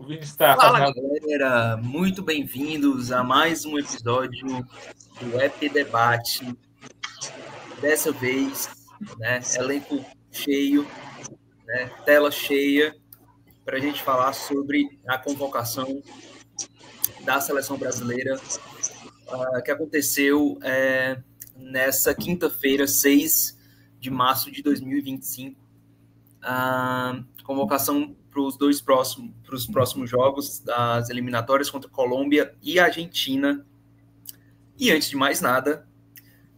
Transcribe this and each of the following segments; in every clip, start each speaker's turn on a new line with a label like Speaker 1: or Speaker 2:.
Speaker 1: Vini está
Speaker 2: Fala,
Speaker 1: fazendo...
Speaker 2: galera! Muito bem-vindos a mais um episódio do EP Debate. Dessa vez, elenco cheio, tela cheia, para a gente falar sobre a convocação da Seleção Brasileira que aconteceu nessa quinta-feira, 6 de março de 2025. A convocação para os próximos jogos das eliminatórias contra Colômbia e Argentina. E antes de mais nada,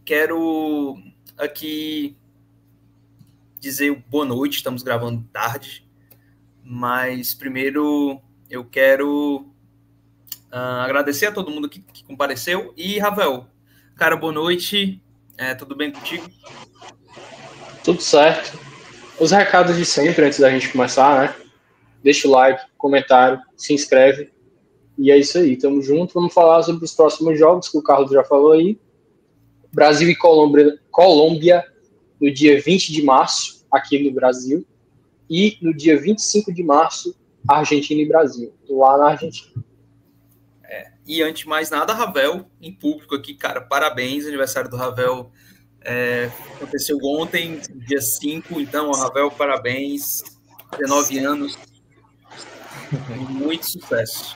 Speaker 2: quero aqui dizer boa noite, estamos gravando tarde, mas primeiro eu quero agradecer a todo mundo que compareceu. E, Ravel, cara, boa noite, tudo bem contigo?
Speaker 3: Tudo certo. Os recados de sempre antes da gente começar, né? Deixa o like, comentário, se inscreve. E é isso aí, tamo junto. Vamos falar sobre os próximos jogos que o Carlos já falou aí. Brasil e Colômbia no dia 20 de março, aqui no Brasil. E no dia 25 de março, Argentina e Brasil, lá na Argentina.
Speaker 2: E antes de mais nada, Ravel, em público aqui, cara, parabéns, aniversário do Ravel aconteceu ontem, dia 5, então, Ravel, parabéns, 19 anos, muito sucesso.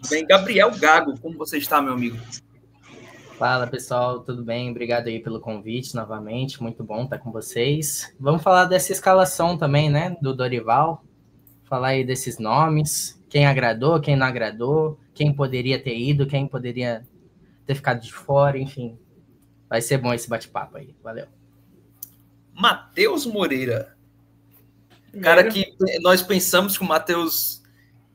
Speaker 2: Bem, Gabriel Gago, como você está, meu amigo?
Speaker 4: Fala, pessoal, tudo bem? Obrigado aí pelo convite novamente, muito bom estar com vocês. Vamos falar dessa escalação também, né, do Dorival, falar aí desses nomes, quem agradou, quem não agradou, quem poderia ter ido, quem poderia ter ficado de fora, enfim. Vai ser bom esse bate-papo aí, valeu.
Speaker 2: Matheus Moreira. Cara, que nós pensamos que o Matheus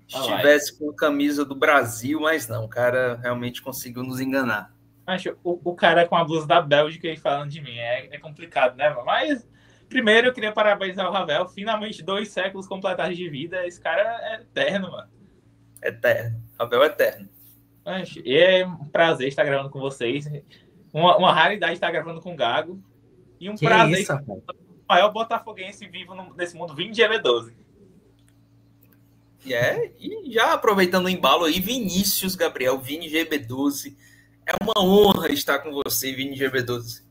Speaker 2: estivesse com a camisa do Brasil, mas não, o cara realmente conseguiu nos enganar.
Speaker 1: Acho o cara com a blusa da Bélgica aí falando de mim é complicado, né? Mas primeiro eu queria parabenizar o Ravel, finalmente 2 séculos completados de vida. Esse cara é eterno, mano.
Speaker 2: Eterno, Ravel é eterno.
Speaker 1: É um prazer estar gravando com vocês. Uma raridade estar gravando com o Gago. E um prazer estar o maior botafoguense vivo nesse mundo, Vini GB12.
Speaker 2: E já aproveitando o embalo aí, Vinícius Gabriel, Vini GB12. É uma honra estar com você, Vini GB12.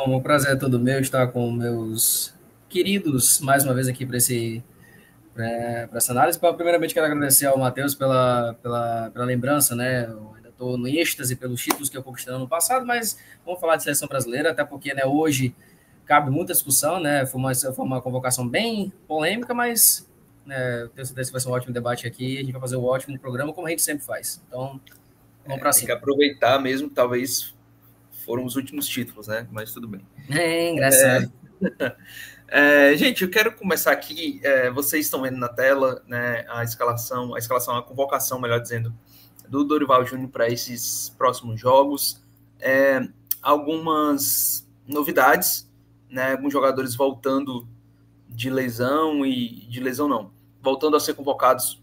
Speaker 5: O prazer é todo meu estar com meus queridos mais uma vez aqui para essa análise. Primeiramente, quero agradecer ao Matheus pela lembrança, né? Eu ainda estou no êxtase pelos títulos que eu conquistei no ano passado, mas vamos falar de seleção brasileira, até porque, né, hoje cabe muita discussão, né? Foi uma convocação bem polêmica, mas tenho certeza que vai ser um ótimo debate aqui. A gente vai fazer um ótimo programa, como a gente sempre faz. Então, vamos para cima.
Speaker 2: Tem que aproveitar mesmo, talvez foram os últimos títulos, né? Mas tudo bem.
Speaker 5: Engraçado.
Speaker 2: Gente, eu quero começar aqui. Vocês estão vendo na tela, né, a convocação, melhor dizendo, do Dorival Júnior para esses próximos jogos. Algumas novidades, né? Alguns jogadores voltando de lesão voltando a ser convocados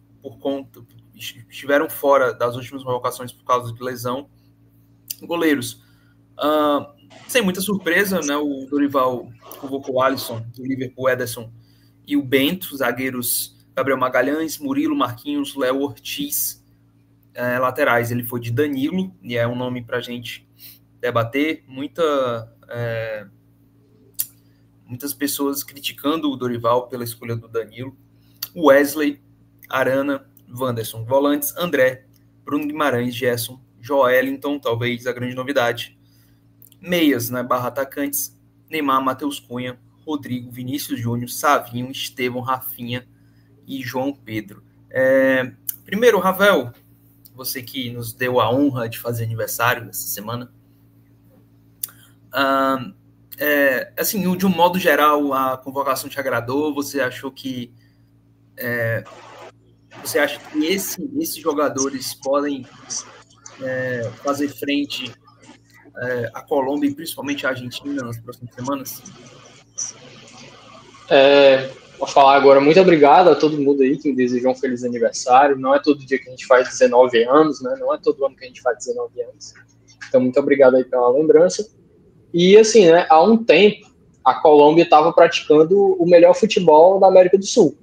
Speaker 2: estiveram fora das últimas convocações por causa de lesão. Goleiros. Sem muita surpresa, né, o Dorival convocou o Alisson, do Liverpool, Ederson e o Bento, zagueiros Gabriel Magalhães, Murilo, Marquinhos, Léo Ortiz, laterais. Ele foi de Danilo, e é um nome para a gente debater. Muitas pessoas criticando o Dorival pela escolha do Danilo. Wesley, Arana, Wanderson, volantes, André, Bruno Guimarães, Gerson, Joelinton, talvez a grande novidade. Meias, né, / atacantes, Neymar, Matheus Cunha, Rodrigo, Vinícius Júnior, Savinho, Estevão, Rafinha e João Pedro. Primeiro, Ravel, você que nos deu a honra de fazer aniversário essa semana. Assim, de um modo geral, a convocação te agradou? Você achou que você acha que esses jogadores podem fazer frente à Colômbia e principalmente à Argentina nas próximas semanas?
Speaker 3: Vou falar agora, muito obrigado a todo mundo aí que me desejou um feliz aniversário. Não é todo dia que a gente faz 19 anos, né? Não é todo ano que a gente faz 19 anos. Então, muito obrigado aí pela lembrança. E, assim, né, há um tempo, a Colômbia estava praticando o melhor futebol da América do Sul.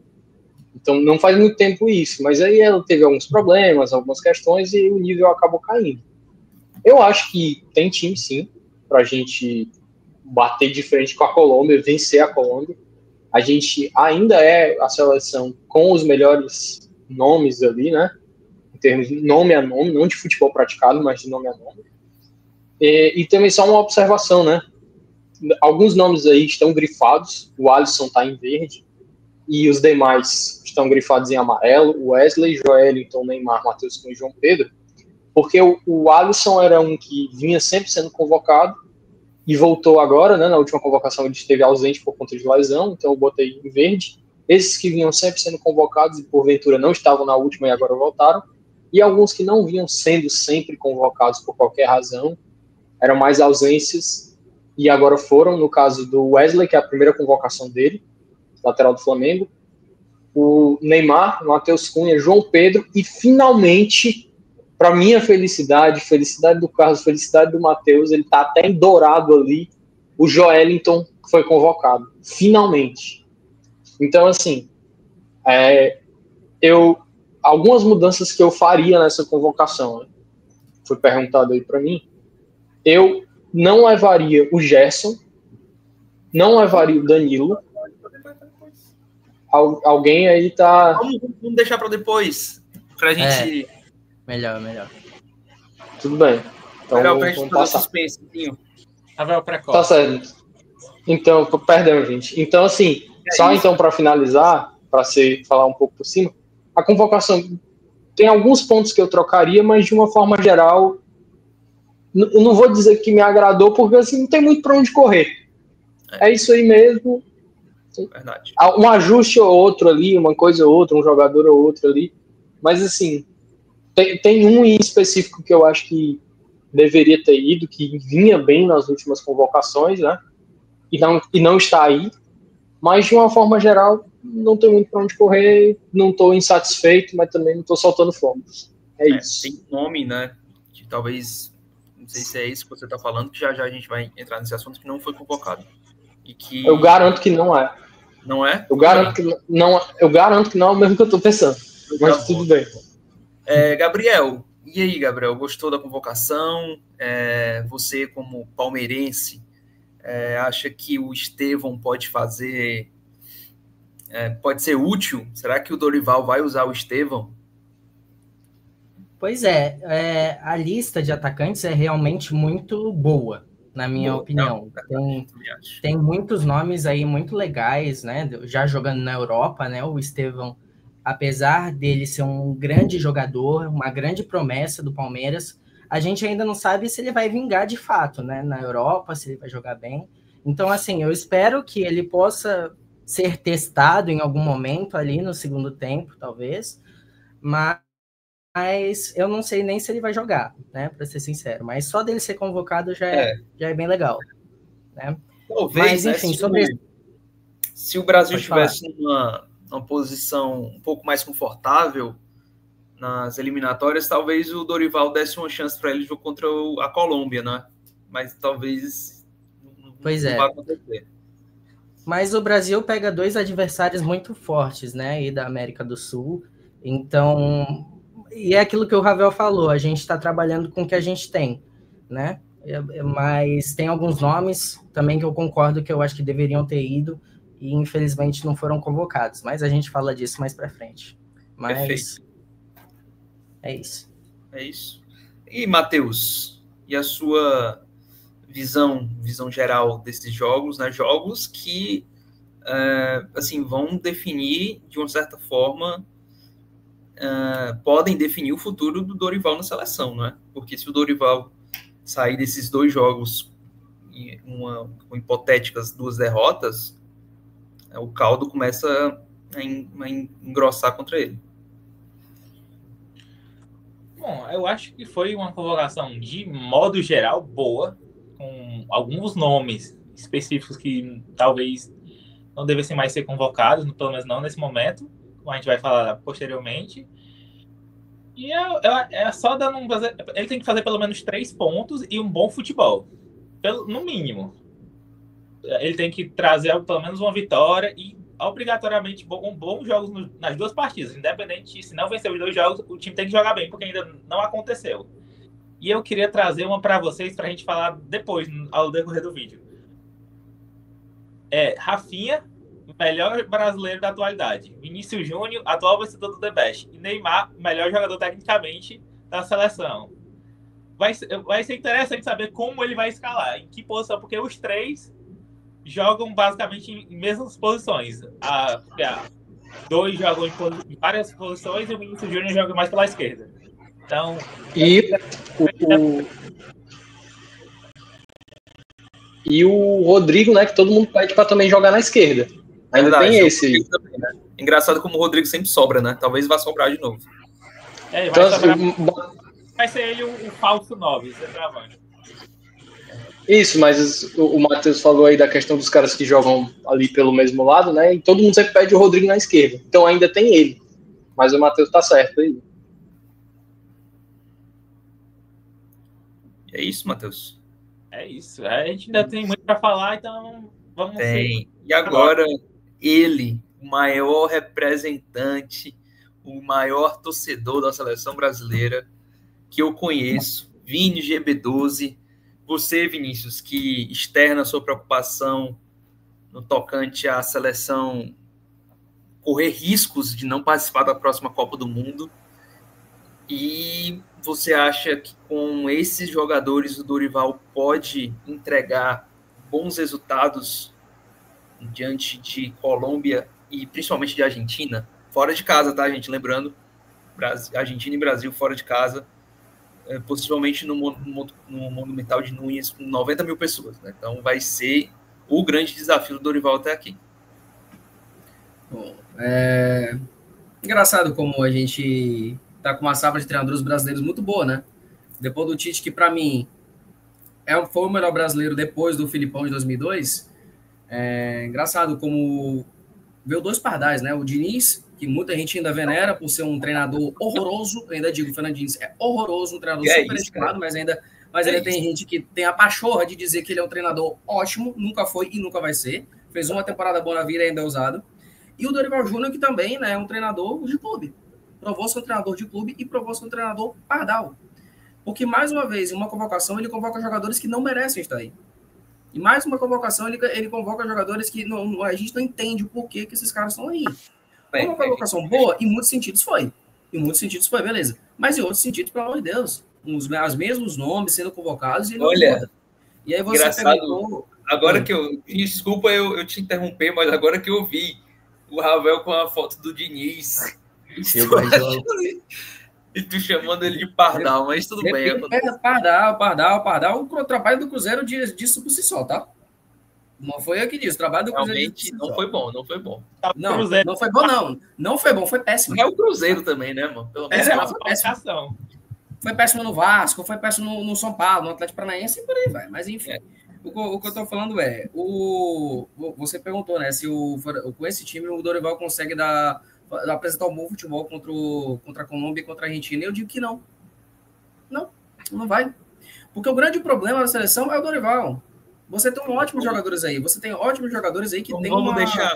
Speaker 3: Então não faz muito tempo isso, mas aí ela teve alguns problemas, algumas questões e o nível acabou caindo. Eu acho que tem time sim, pra gente bater de frente com a Colômbia, vencer a Colômbia. A gente ainda é a seleção com os melhores nomes ali, né? Em termos de nome a nome, não de futebol praticado, mas de nome a nome. E também só uma observação, né? Alguns nomes aí estão grifados, o Alisson está em verde, e os demais estão grifados em amarelo, o Wesley, Joelinton, Neymar, Matheus Cunha e João Pedro, porque o Alisson era um que vinha sempre sendo convocado, e voltou agora, né? Na última convocação ele esteve ausente por conta de lesão, então eu botei em verde. Esses que vinham sempre sendo convocados e porventura não estavam na última e agora voltaram, e alguns que não vinham sendo sempre convocados por qualquer razão, eram mais ausências, e agora foram, no caso do Wesley, que é a primeira convocação dele, lateral do Flamengo, o Neymar, o Matheus Cunha, João Pedro, e finalmente, para minha felicidade, felicidade do Carlos, felicidade do Matheus, ele tá até em dourado ali, o Joelinton foi convocado, finalmente. Então, assim, algumas mudanças que eu faria nessa convocação, né? Foi perguntado aí para mim, eu não levaria o Gerson, não levaria o Danilo. Alguém aí tá...
Speaker 2: Vamos deixar para depois, pra gente...
Speaker 4: Melhor.
Speaker 3: Tudo bem. Então,
Speaker 2: melhor pra gente
Speaker 3: vamos
Speaker 2: fazer
Speaker 3: passar.
Speaker 2: suspense.
Speaker 1: Ravel Precoce.
Speaker 3: Tá certo. Então, perdão, gente. Então, assim, então para finalizar, para falar um pouco por cima, a convocação tem alguns pontos que eu trocaria, mas de uma forma geral, eu não vou dizer que me agradou, porque assim, não tem muito para onde correr. É isso aí mesmo.
Speaker 2: Verdade.
Speaker 3: Um ajuste ou outro ali, uma coisa ou outra, um jogador ou outro ali. Mas, assim, tem um em específico que eu acho que deveria ter ido, que vinha bem nas últimas convocações, né? E não está aí. Mas, de uma forma geral, não tem muito para onde correr, não estou insatisfeito, mas também não estou soltando fogos. É isso.
Speaker 2: Tem nome, né? Que talvez, não sei se é isso que você está falando, que já a gente vai entrar nesse assunto, que não foi convocado. E que...
Speaker 3: Eu garanto que não é.
Speaker 2: Não é?
Speaker 3: Eu garanto que não é o mesmo que eu estou pensando. Mas tudo bem.
Speaker 2: Gabriel, e aí, Gabriel? Gostou da convocação? Você, como palmeirense, acha que o Estevão pode fazer... pode ser útil? Será que o Dorival vai usar o Estevão?
Speaker 4: Pois a lista de atacantes é realmente muito boa, na minha opinião. Tem muitos nomes aí muito legais, né? Já jogando na Europa, né? O Estevão, apesar dele ser um grande jogador, uma grande promessa do Palmeiras, a gente ainda não sabe se ele vai vingar de fato, né? Na Europa, se ele vai jogar bem. Então, assim, eu espero que ele possa ser testado em algum momento ali no segundo tempo, talvez, mas eu não sei nem se ele vai jogar, né, para ser sincero, mas só dele ser convocado já é bem legal, né?
Speaker 2: Talvez,
Speaker 4: mas, enfim,
Speaker 2: se o Brasil estivesse numa posição um pouco mais confortável nas eliminatórias, talvez o Dorival desse uma chance para ele jogar contra a Colômbia, né? Mas talvez não vai acontecer.
Speaker 4: Mas o Brasil pega dois adversários muito fortes, né, aí da América do Sul, então... E é aquilo que o Ravel falou, a gente está trabalhando com o que a gente tem, né? Mas tem alguns nomes também que eu concordo que eu acho que deveriam ter ido e infelizmente não foram convocados, mas a gente fala disso mais para frente. Mas
Speaker 2: perfeito.
Speaker 4: É isso.
Speaker 2: É isso. E, Matheus, e a sua visão geral desses jogos, né? Jogos que assim, vão definir, de uma certa forma... podem definir o futuro do Dorival na seleção, não é? Porque se o Dorival sair desses dois jogos com hipotéticas 2 derrotas, o caldo começa a engrossar contra ele.
Speaker 1: Bom, eu acho que foi uma convocação de modo geral boa, com alguns nomes específicos que talvez não devessem mais ser convocados, pelo menos não nesse momento, como a gente vai falar posteriormente. E é só dando ele tem que fazer pelo menos 3 pontos e um bom futebol. No mínimo. Ele tem que trazer pelo menos uma vitória e obrigatoriamente bons jogos nas duas partidas. Independente, se não vencer os 2 jogos, o time tem que jogar bem, porque ainda não aconteceu. E eu queria trazer uma para vocês, para a gente falar depois, ao decorrer do vídeo. Rafinha, melhor brasileiro da atualidade. Vinícius Júnior, atual vencedor do The Best. E Neymar, melhor jogador tecnicamente da seleção. Vai ser interessante saber como ele vai escalar, em que posição, porque os 3 jogam basicamente em mesmas posições. 2 jogam em várias posições e o Vinícius Júnior joga mais pela esquerda. Então,
Speaker 3: e o Rodrigo, né, que todo mundo pede para também jogar na esquerda. Ainda
Speaker 2: Verdade,
Speaker 3: tem esse.
Speaker 2: Também, né? Engraçado como o Rodrigo sempre sobra, né? Talvez vá sobrar de novo.
Speaker 1: Vai ser ele o falso 9, centroavante.
Speaker 3: Isso, mas o Matheus falou aí da questão dos caras que jogam ali pelo mesmo lado, né? E todo mundo sempre pede o Rodrigo na esquerda. Então ainda tem ele. Mas o Matheus tá certo aí.
Speaker 2: É isso, Matheus.
Speaker 1: É isso. A gente ainda tem muito para falar, então vamos...
Speaker 2: Tem. E agora, ele, o maior representante, o maior torcedor da seleção brasileira que eu conheço, Vini GB12. Você, Vinícius, que externa a sua preocupação no tocante à seleção correr riscos de não participar da próxima Copa do Mundo. E você acha que com esses jogadores o Dorival pode entregar bons resultados diante de Colômbia e principalmente de Argentina? Fora de casa, tá, gente? Lembrando, Argentina e Brasil fora de casa, possivelmente no Monumental de Núñez com 90 mil pessoas, né? Então vai ser o grande desafio do Dorival até aqui.
Speaker 5: Bom, engraçado como a gente tá com uma safra de treinadores brasileiros muito boa, né? Depois do Tite, que para mim foi o melhor brasileiro depois do Filipão de 2002, engraçado como veio 2 pardais, né? O Diniz, que muita gente ainda venera por ser um treinador horroroso, eu ainda digo, o Fernando Diniz é horroroso, um treinador super estimado, mas ainda tem gente que tem a pachorra de dizer que ele é um treinador ótimo, nunca foi e nunca vai ser, fez uma temporada boa na vida e ainda é usado. E o Dorival Júnior, que também, né, é um treinador de clube, provou ser um treinador de clube e provou ser um treinador pardal. Porque, mais uma vez, em uma convocação, ele convoca jogadores que não merecem estar aí. E mais uma convocação, ele convoca jogadores que a gente não entende o porquê que esses caras estão aí. Foi uma convocação boa, em muitos sentidos foi. Em muitos sentidos foi, beleza. Mas em outros sentidos, pelo amor de Deus, os mesmos nomes sendo convocados e ele
Speaker 2: Olha,
Speaker 5: não muda. E aí você
Speaker 2: perguntou... Agora que eu... Desculpa eu te interromper, mas agora que eu vi o Ravel com a foto do Diniz... E tu chamando ele de pardal, mas tudo bem.
Speaker 5: Pardal. O trabalho do Cruzeiro disso por si só, tá? Não foi eu que disse. O trabalho do Cruzeiro
Speaker 2: realmente não foi bom.
Speaker 5: Não foi bom, não. Não foi bom, foi péssimo.
Speaker 2: É o Cruzeiro também, né, mano?
Speaker 5: Pelo menos foi péssimo. Foi péssimo no Vasco, foi péssimo no São Paulo, no Atlético Paranaense e por aí vai. Mas enfim, o que eu tô falando você perguntou, né, se com esse time o Dorival consegue apresentar um bom futebol contra a Colômbia e contra a Argentina. Eu digo que não. Não vai. Porque o grande problema da seleção é o Dorival. Você tem ótimos jogadores aí. Que
Speaker 2: vamos deixar.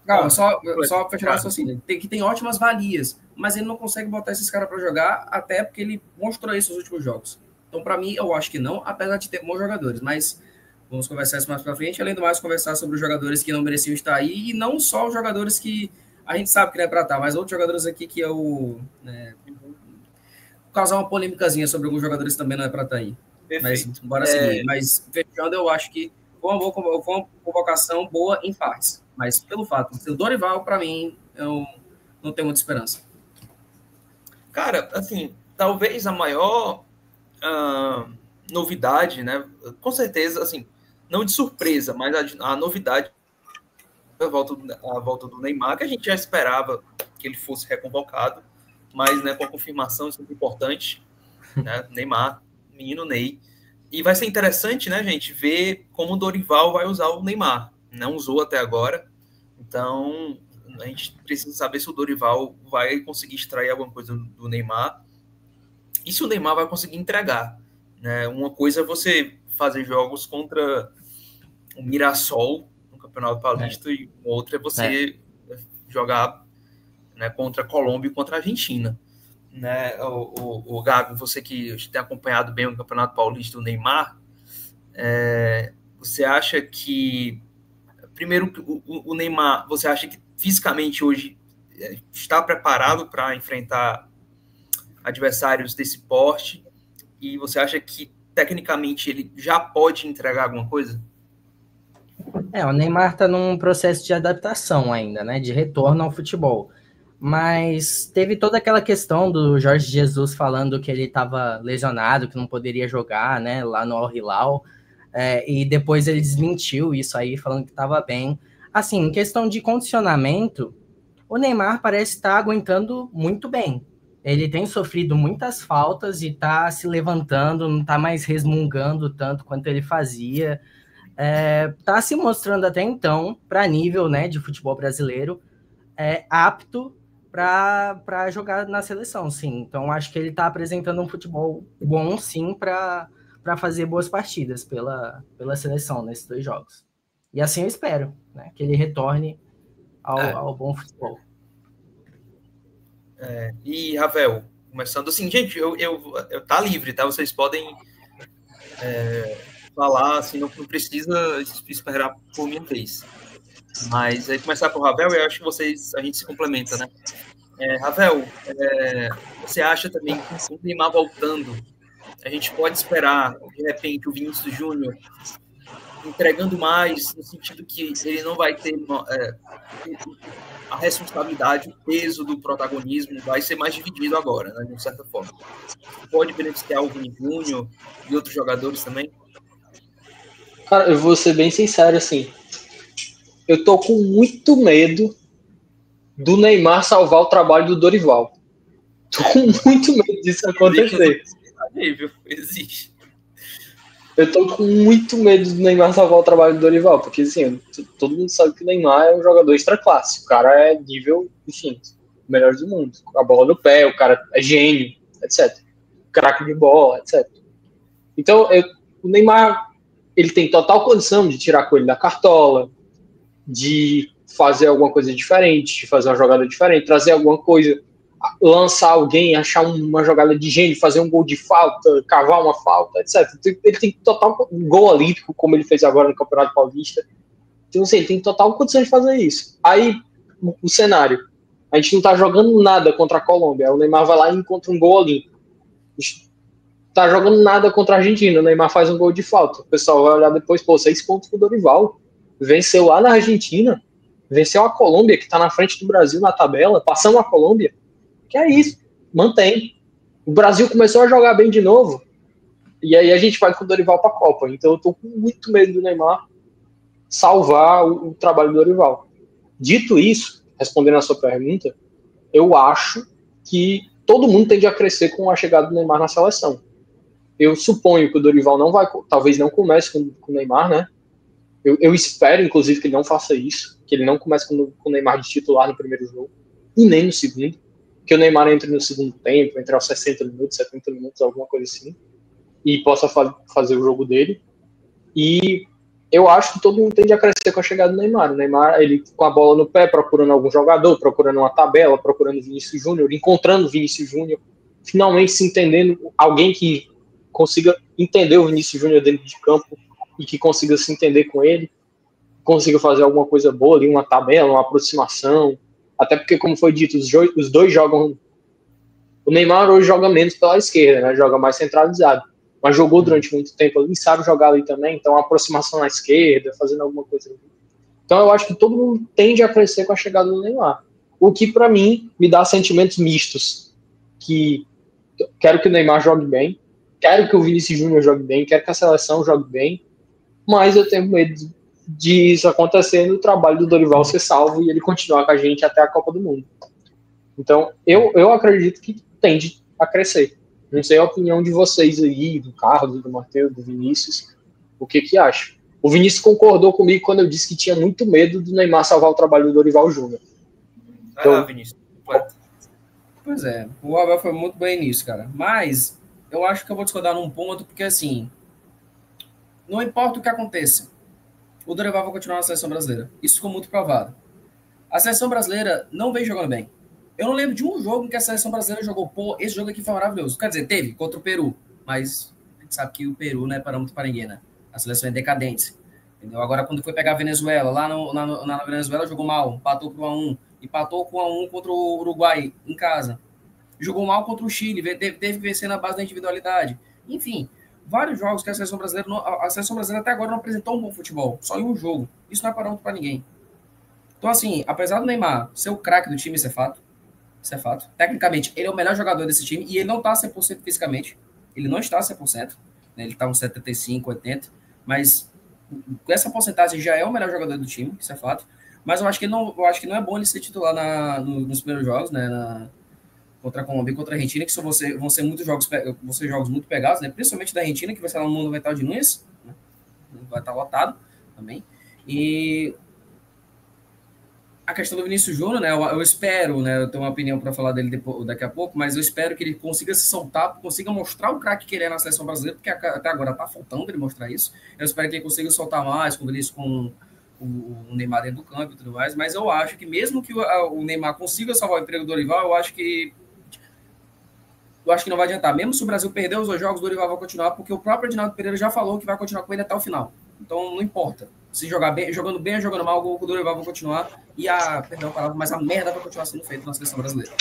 Speaker 5: Calma, só para fechar o raciocínio. Que tem ótimas valias, mas ele não consegue botar esses caras para jogar, até porque ele mostrou isso nos últimos jogos. Então, para mim, eu acho que não, apesar de ter bons jogadores. Mas vamos conversar isso mais para frente. Além do mais, conversar sobre os jogadores que não mereciam estar aí, e não só os jogadores que a gente sabe que não é para estar, mas outros jogadores aqui que causar uma polêmicazinha sobre alguns jogadores também não é para estar aí. Perfeito. Mas bora seguir. Mas fechando, eu acho que foi uma convocação boa em partes. Mas pelo fato de ser o Dorival, para mim, eu não tenho muita esperança.
Speaker 2: Cara, assim, talvez a maior novidade, né? Com certeza, assim, não de surpresa, mas a novidade a volta do Neymar, que a gente já esperava que ele fosse reconvocado, mas, né, com a confirmação, isso é muito importante, né? Neymar, menino Ney. E vai ser interessante, né, gente, ver como o Dorival vai usar o Neymar. Não usou até agora, então a gente precisa saber se o Dorival vai conseguir extrair alguma coisa do Neymar e se o Neymar vai conseguir entregar, né? Uma coisa é você fazer jogos contra o Mirassol no Campeonato Paulista e outra é você jogar, né, contra a Colômbia e contra a Argentina. Né? O Gago, você que tem acompanhado bem o Campeonato Paulista do Neymar, você acha que, primeiro, o Neymar, você acha que fisicamente hoje está preparado para enfrentar adversários desse porte? E você acha que tecnicamente ele já pode entregar alguma coisa?
Speaker 4: O Neymar está num processo de adaptação ainda, né? De retorno ao futebol. Mas teve toda aquela questão do Jorge Jesus falando que ele estava lesionado, que não poderia jogar, né? Lá no Al Hilal. E depois ele desmentiu isso aí, falando que estava bem. Assim, em questão de condicionamento, o Neymar parece estar aguentando muito bem. Ele tem sofrido muitas faltas e está se levantando, não está mais resmungando tanto quanto ele fazia. Está se mostrando até então, para nível, né, de futebol brasileiro, apto para jogar na seleção, sim. Então, acho que ele está apresentando um futebol bom, sim, para fazer boas partidas pela seleção nesses 2 jogos. E assim eu espero, né, que ele retorne ao bom futebol.
Speaker 2: E, Ravel, começando assim, gente, eu tá livre, tá? Vocês podem falar, assim, não precisa esperar por minha vez. Mas aí começar com o Ravel, eu acho que a gente se complementa, né? Ravel, você acha também que com o Neymar voltando, a gente pode esperar, de repente, o Vinícius Júnior entregando mais, no sentido que ele não vai ter a responsabilidade, o peso do protagonismo vai ser mais dividido agora, né, de certa forma. Pode beneficiar o Vini Júnior e outros jogadores também?
Speaker 3: Cara, eu vou ser bem sincero, assim, eu tô com muito medo do Neymar salvar o trabalho do Dorival. Tô com muito medo disso acontecer.
Speaker 2: Existe.
Speaker 3: Eu tô com muito medo do Neymar salvar o trabalho do Dorival, porque assim, todo mundo sabe que o Neymar é um jogador extra classe. O cara é nível, enfim, melhor do mundo. A bola no pé, o cara é gênio, etc. Craque de bola, etc. Então, o Neymar, ele tem total condição de tirar coelho da cartola, de fazer alguma coisa diferente, de fazer uma jogada diferente, trazer alguma coisa, lançar alguém, achar uma jogada de gênio, fazer um gol de falta, cavar uma falta, etc. Ele tem total gol olímpico, como ele fez agora no Campeonato Paulista. Então, assim, ele tem total condição de fazer isso. Aí, o cenário, a gente não tá jogando nada contra a Colômbia, o Neymar vai lá e encontra um gol olímpico. A gente tá jogando nada contra a Argentina, o Neymar faz um gol de falta. O pessoal vai olhar depois, 6 pontos pro Dorival. Venceu lá na Argentina, venceu a Colômbia, que tá na frente do Brasil na tabela, passamos a Colômbia. Que é isso, mantém. O Brasil começou a jogar bem de novo, e aí a gente vai com o Dorival para a Copa. Então eu tô com muito medo do Neymar salvar o trabalho do Dorival. Dito isso, respondendo a sua pergunta, eu acho que todo mundo tende a crescer com a chegada do Neymar na seleção. Eu suponho que o Dorival talvez não comece com o Neymar, né? Eu espero, inclusive, que ele não faça isso, que ele não comece com o Neymar de titular no primeiro jogo, e nem no segundo. Que o Neymar entre no segundo tempo, entre aos 60 minutos, 70 minutos, alguma coisa assim, e possa fazer o jogo dele. E eu acho que todo mundo tende a crescer com a chegada do Neymar. O Neymar, ele com a bola no pé, procurando algum jogador, procurando uma tabela, procurando Vinícius Júnior, encontrando Vinícius Júnior, finalmente se entendendo, alguém que consiga entender o Vinícius Júnior dentro de campo e que consiga se entender com ele, consiga fazer alguma coisa boa ali, uma tabela, uma aproximação. Até porque, como foi dito, os dois jogam... O Neymar hoje joga menos pela esquerda, né? Joga mais centralizado. Mas jogou durante muito tempo ali, sabe jogar ali também. Então, uma aproximação na esquerda, fazendo alguma coisa ali. Então, eu acho que todo mundo tende a crescer com a chegada do Neymar. O que, para mim, me dá sentimentos mistos. Que quero que o Neymar jogue bem, quero que o Vinícius Júnior jogue bem, quero que a seleção jogue bem, mas eu tenho medo de isso acontecer no trabalho do Dorival ser salvo e ele continuar com a gente até a Copa do Mundo. Então, eu acredito que tende a crescer. Não sei a opinião de vocês aí, do Carlos, do Matheus, do Vinícius, o que acham. O Vinícius concordou comigo quando eu disse que tinha muito medo do Neymar salvar o trabalho do Dorival Júnior.
Speaker 2: Então, Vinícius.
Speaker 5: Pois é, o Abel foi muito bem nisso, cara. Mas eu acho que eu vou discordar num ponto, porque assim, não importa o que aconteça, o Dorival vai continuar na seleção brasileira. Isso ficou muito provado. A seleção brasileira não vem jogando bem. Eu não lembro de um jogo em que a seleção brasileira jogou, pô, esse jogo aqui foi maravilhoso. Quer dizer, teve contra o Peru, mas a gente sabe que o Peru não é parâmetro para ninguém, né? A seleção é decadente. Entendeu? Agora, quando foi pegar a Venezuela, na Venezuela jogou mal, empatou por 1-1, empatou com 1-1 contra o Uruguai em casa. Jogou mal contra o Chile, teve que vencer na base da individualidade. Enfim, vários jogos que a seleção brasileira até agora não apresentou um bom futebol, só em um jogo. Isso não é parâmetro para ninguém. Então, assim, apesar do Neymar ser o craque do time, isso é fato. Isso é fato. Tecnicamente, ele é o melhor jogador desse time e ele não está 100% fisicamente. Ele não está 100%. Né? Ele está uns 75, 80. Mas com essa porcentagem já é o melhor jogador do time, isso é fato. Mas eu acho que não é bom ele ser titular nos primeiros jogos, né? Contra a Colômbia e contra a Argentina, que vão ser muitos jogos, jogos muito pegados, né? Principalmente da Argentina, que vai ser lá no Mundo Metal de Nunes. Né? Vai estar lotado também. E a questão do Vinícius Júnior, né? Eu espero, né? Eu tenho uma opinião para falar dele daqui a pouco, mas eu espero que ele consiga se soltar, consiga mostrar o craque que ele é na seleção brasileira, porque até agora está faltando ele mostrar isso. Eu espero que ele consiga soltar mais com o Vinícius, com o Neymar dentro do campo e tudo mais. Mas eu acho que mesmo que o Neymar consiga salvar o emprego do Dorival, eu acho que não vai adiantar. Mesmo se o Brasil perder os 2 jogos, o Dorival vai continuar, porque o próprio Edinaldo Pereira já falou que vai continuar com ele até o final. Então não importa. Se jogar bem, jogando bem ou jogando mal, o Dorival vai continuar e perdão a palavra, mas a merda vai continuar sendo feita na seleção brasileira.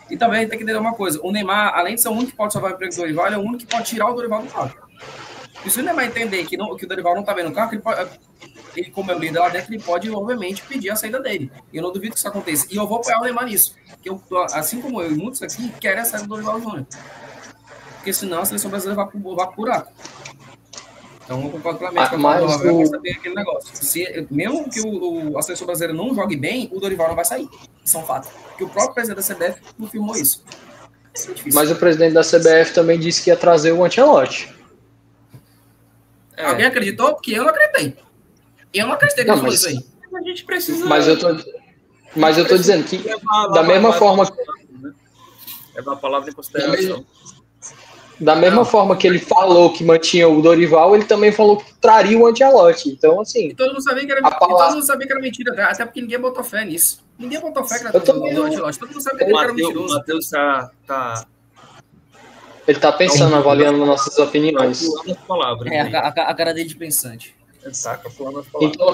Speaker 5: E também tem que entender uma coisa, o Neymar, além de ser o único que pode salvar o emprego do Dorival, ele é o único que pode tirar o Dorival do carro. E se o Neymar entender que o Dorival não tá bem no carro, ele como é o líder lá dentro, ele pode, obviamente, pedir a saída dele. E eu não duvido que isso aconteça. E eu vou apoiar o Neymar nisso. Porque assim como eu e muitos aqui, querem a saída do Dorival Júnior. Porque senão a seleção brasileira vai pro buraco. Então, eu concordo plenamente com a Ravel, vai saber aquele negócio. Mesmo que a seleção brasileira não jogue bem, o Dorival não vai sair. Isso é um fato. Porque o próprio presidente da CBF confirmou isso.
Speaker 3: Mas o presidente da CBF também disse que ia trazer o Ancelotti.
Speaker 5: Alguém acreditou? Porque eu não acreditei. Eu não acreditei que ele falou isso aí.
Speaker 2: A gente precisa...
Speaker 3: Mas eu tô dizendo que, da mesma forma...
Speaker 2: Levar a palavra em consideração.
Speaker 3: Da mesma forma que ele falou que mantinha o Dorival, ele também falou que traria o Ancelotti. Então, assim...
Speaker 5: E todo mundo sabia que era mentira, até porque ninguém botou fé nisso. Ninguém botou fé que era do Ancelotti. Todo mundo sabia que ele era mentiroso.
Speaker 2: O Matheus tá...
Speaker 3: Ele tá pensando, avaliando nossas opiniões.
Speaker 5: A cara dele de pensante.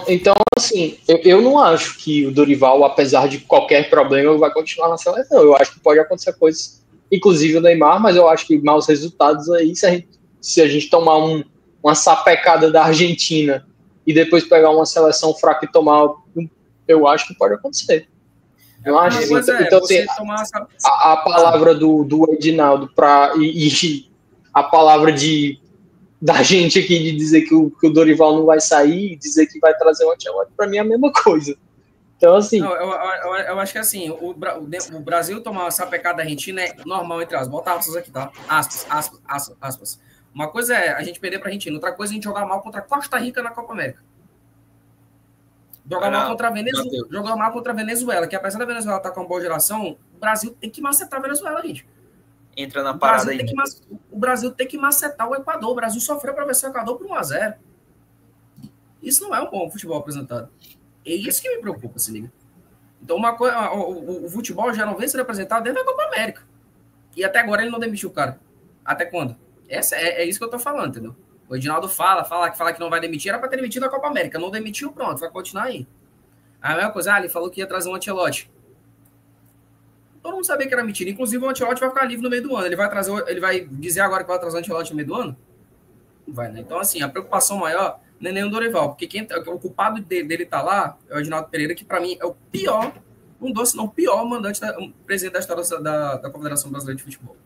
Speaker 3: Então, assim, eu não acho que o Dorival, apesar de qualquer problema, vai continuar na seleção. Eu acho que pode acontecer coisas, inclusive o Neymar, mas eu acho que maus resultados aí, se a gente tomar uma sapecada da Argentina e depois pegar uma seleção fraca e tomar, eu acho que pode acontecer. Eu acho assim, então tem a palavra do Edinaldo e a palavra da gente aqui de dizer que o Dorival não vai sair e dizer que vai trazer o Ancelotti, para mim é a mesma coisa. Então, assim...
Speaker 5: Não, eu acho que assim, o Brasil tomar uma sapecada da Argentina é normal, entre aspas. Bota aspas aqui, tá? Aspas. Uma coisa é a gente perder pra Argentina, outra coisa é a gente jogar mal contra Costa Rica na Copa América. Jogar mal contra a Venezuela, que apesar da Venezuela estar com uma boa geração, o Brasil tem que macetar a Venezuela, gente.
Speaker 2: Entra na parada aí.
Speaker 5: O Brasil tem que macetar o Equador. O Brasil sofreu para vencer o Equador por 1-0. Isso não é um bom futebol apresentado. É isso que me preocupa, se liga. Então, o futebol já não vem sendo apresentado desde a Copa América. E até agora ele não demitiu o cara. Até quando? É isso que eu tô falando, entendeu? O Edinaldo fala que não vai demitir, era para ter demitido a Copa América. Não demitiu, pronto, vai continuar aí. A mesma coisa, ele falou que ia trazer um Ancelotti. Todo mundo sabia que era mentira. Inclusive, o Ancelotti vai ficar livre no meio do ano. Ele vai dizer agora que vai trazer o Ancelotti no meio do ano? Não vai, né? Então, assim, a preocupação maior não é nem o Dorival, porque o culpado dele tá lá é o Edinaldo Pereira, que para mim é o pior, o pior mandante, presidente da história da Confederação Brasileira de Futebol.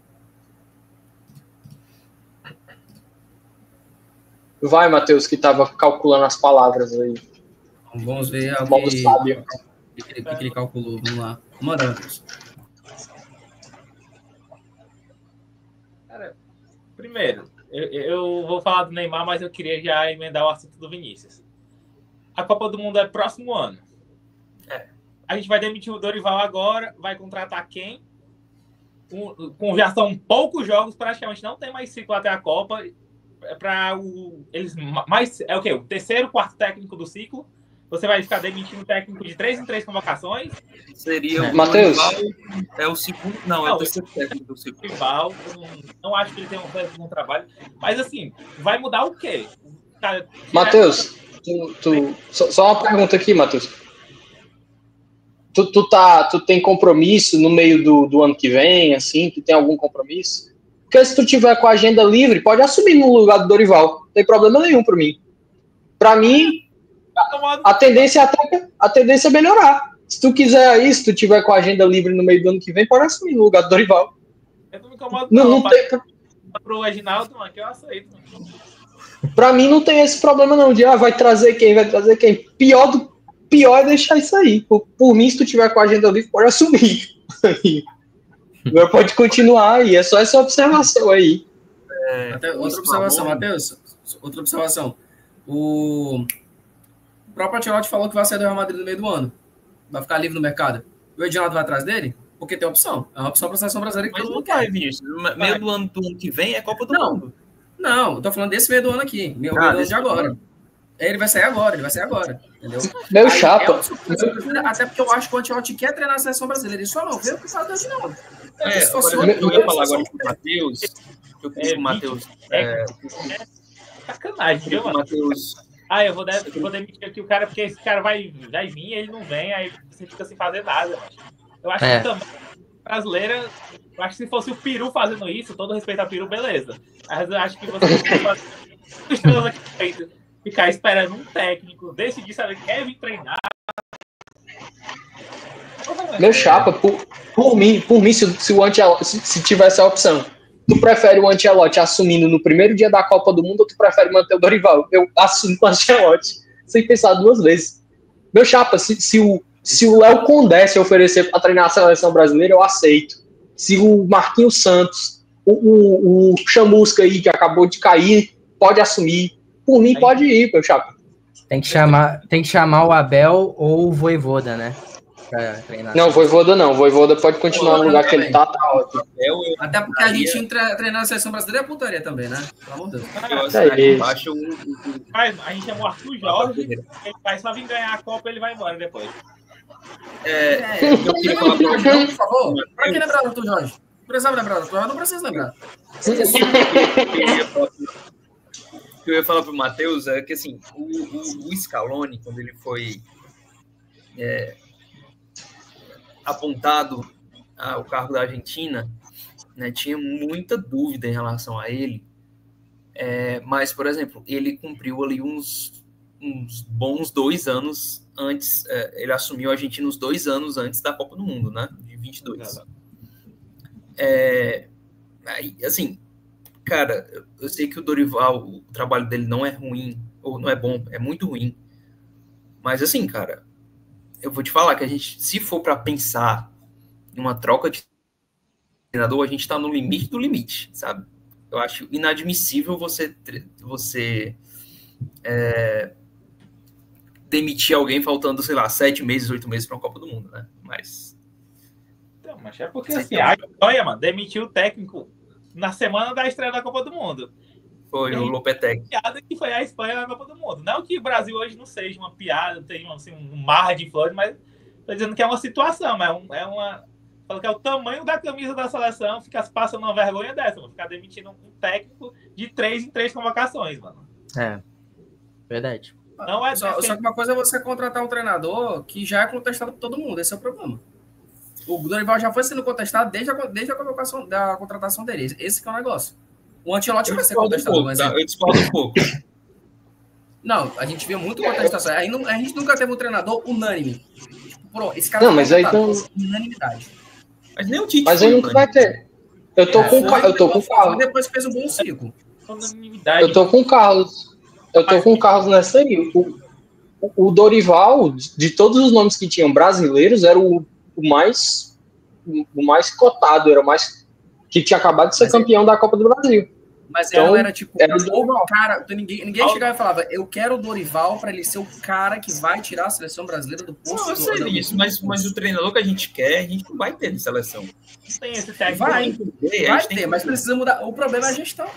Speaker 3: Vai, Matheus, que estava calculando as palavras aí.
Speaker 5: Vamos ver o que ele calculou. Vamos lá. Manda, Matheus.
Speaker 1: Cara, primeiro, eu vou falar do Neymar, mas eu queria já emendar o assunto do Vinícius. A Copa do Mundo é próximo ano. A gente vai demitir o Dorival agora, vai contratar quem? Já são poucos jogos, praticamente não tem mais ciclo até a Copa. eles mais é o quê? O terceiro, quarto técnico do ciclo. Você vai ficar demitindo o técnico de 3 em 3 convocações.
Speaker 2: Seria o
Speaker 3: Matheus.
Speaker 2: É o segundo. Não, é o terceiro técnico do ciclo.
Speaker 1: Rival, não acho que ele tenha um bom trabalho. Mas assim, vai mudar o quê?
Speaker 3: Matheus, só uma pergunta aqui, Matheus. Tu tem compromisso no meio do ano que vem, assim? Tu tem algum compromisso? Porque se tu tiver com a agenda livre, pode assumir no lugar do Dorival. Não tem problema nenhum pra mim. Pra mim, a tendência é melhorar. Se tu quiser aí, se tu tiver com a agenda livre no meio do ano que vem, pode assumir no lugar do Dorival.
Speaker 1: Eu não me incomodo,
Speaker 3: não tem...
Speaker 1: Pro Reginaldo, mano, que eu aceito.
Speaker 3: Pra mim não tem esse problema não, de vai trazer quem. Pior é deixar isso aí. Por mim, se tu tiver com a agenda livre, pode assumir. Agora pode continuar aí, é só essa observação aí.
Speaker 5: Outra observação, Matheus. Outra observação. O próprio Ancelotti falou que vai sair do Real Madrid no meio do ano. Vai ficar livre no mercado. O Edinaldo vai atrás dele? Porque tem opção. É uma opção para a seleção brasileira que
Speaker 2: Mas
Speaker 5: todo
Speaker 2: não
Speaker 5: mundo
Speaker 2: vai,
Speaker 5: quer.
Speaker 2: Vinícius. Meio do ano que vem é Copa do Mundo.
Speaker 5: Não, eu tô falando desse meio do ano aqui. Meio do ano de agora. Ele vai sair agora, entendeu?
Speaker 3: Meu chapa.
Speaker 5: Até porque eu acho que o Ancelotti quer treinar a seleção brasileira. Ele só não vê o que faz do Edinaldo.
Speaker 2: Eu ia falar agora com o Matheus. Eu pedi o Matheus.
Speaker 1: Sacanagem, viu, mano?
Speaker 2: Matheus.
Speaker 1: Eu vou demitir aqui o cara, porque esse cara vai vir, ele não vem, aí você fica sem fazer nada. Eu acho que também, brasileira, eu acho que se fosse o Peru fazendo isso, todo respeito ao Peru, beleza. Mas eu acho que você ficar esperando um técnico, decidir saber que quer vir treinar.
Speaker 3: Meu chapa, por mim, se o Ancelotti, se tivesse a opção, tu prefere o Ancelotti assumindo no primeiro dia da Copa do Mundo ou tu prefere manter o Dorival? Eu assumo o Ancelotti, sem pensar duas vezes. Meu chapa, se o Léo Condé se oferecer para treinar a seleção brasileira, eu aceito. Se o Marquinhos Santos, o Chamusca aí, que acabou de cair, pode assumir. Por mim, pode ir, meu chapa.
Speaker 4: Tem que chamar o Abel ou o Vojvoda, né?
Speaker 3: Não, Vojvoda não. Vojvoda pode continuar no lugar que ele tá ótimo.
Speaker 5: Até porque a gente treinar a seleção brasileira é putaria também, né? Pelo amor de Deus.
Speaker 1: A gente chamou o Arthur Jorge, ele vai só vir ganhar a Copa e ele vai embora depois.
Speaker 2: Eu queria falar pra
Speaker 5: você, por favor. Pra que lembrar do Arthur Jorge? Precisava lembrar do Arthur Jorge? Não precisa lembrar.
Speaker 2: O que eu ia falar pro Matheus é que, assim, o Scaloni, quando ele foi apontado ao cargo da Argentina, né, tinha muita dúvida em relação a ele, mas, por exemplo, ele cumpriu ali uns bons 2 anos antes, ele assumiu a Argentina uns 2 anos antes da Copa do Mundo, né, de 22. Assim, cara, eu sei que o Dorival, o trabalho dele não é ruim, ou não é bom, é muito ruim, mas assim, cara, eu vou te falar que a gente, se for para pensar em uma troca de treinador, a gente tá no limite do limite, sabe? Eu acho inadmissível você demitir alguém faltando, sei lá, 7 meses, 8 meses para uma Copa do Mundo, né? Mas
Speaker 1: é porque assim, a Espanha, mano, demitiu o técnico na semana da estreia da Copa do Mundo.
Speaker 2: Foi o Lopetegui.
Speaker 1: Piada que foi a Espanha na Copa do Mundo. Não que o Brasil hoje não seja uma piada, tenha assim, um mar de flores, mas tô dizendo que é uma situação, falo que é o tamanho da camisa da seleção, fica passando uma vergonha dessa, mano. Ficar demitindo um técnico de 3 em 3 convocações, mano.
Speaker 4: Verdade.
Speaker 5: Não é só que uma coisa é você contratar um treinador que já é contestado por todo mundo, esse é o problema. O Dorival já foi sendo contestado desde a convocação da contratação dele. Esse que é o negócio. O Ancelotti vai ser contestado.
Speaker 2: Eu discordo um pouco.
Speaker 5: Não, a gente viu muito contestação. A gente nunca teve um treinador unânime. Pô, esse cara
Speaker 3: não, mas aí não...
Speaker 5: unanimidade.
Speaker 2: Mas nem o Tite.
Speaker 3: Mas aí nunca vai ter. Eu tô com o Carlos.
Speaker 5: Depois fez um bom ciclo.
Speaker 3: Eu tô com o Carlos. Nessa aí. O Dorival, de todos os nomes que tinham brasileiros, era o mais cotado, era o mais que tinha acabado de ser campeão da Copa do Brasil.
Speaker 5: Mas então, era tipo, o cara, ninguém chegava e falava, eu quero o Dorival para ele ser o cara que vai tirar a seleção brasileira do posto.
Speaker 2: Não, eu sei disso, mas o treinador que a gente quer, a gente não vai ter de seleção.
Speaker 1: Tem esse técnico.
Speaker 5: Vai ter, mas precisa mudar. O problema é a gestão.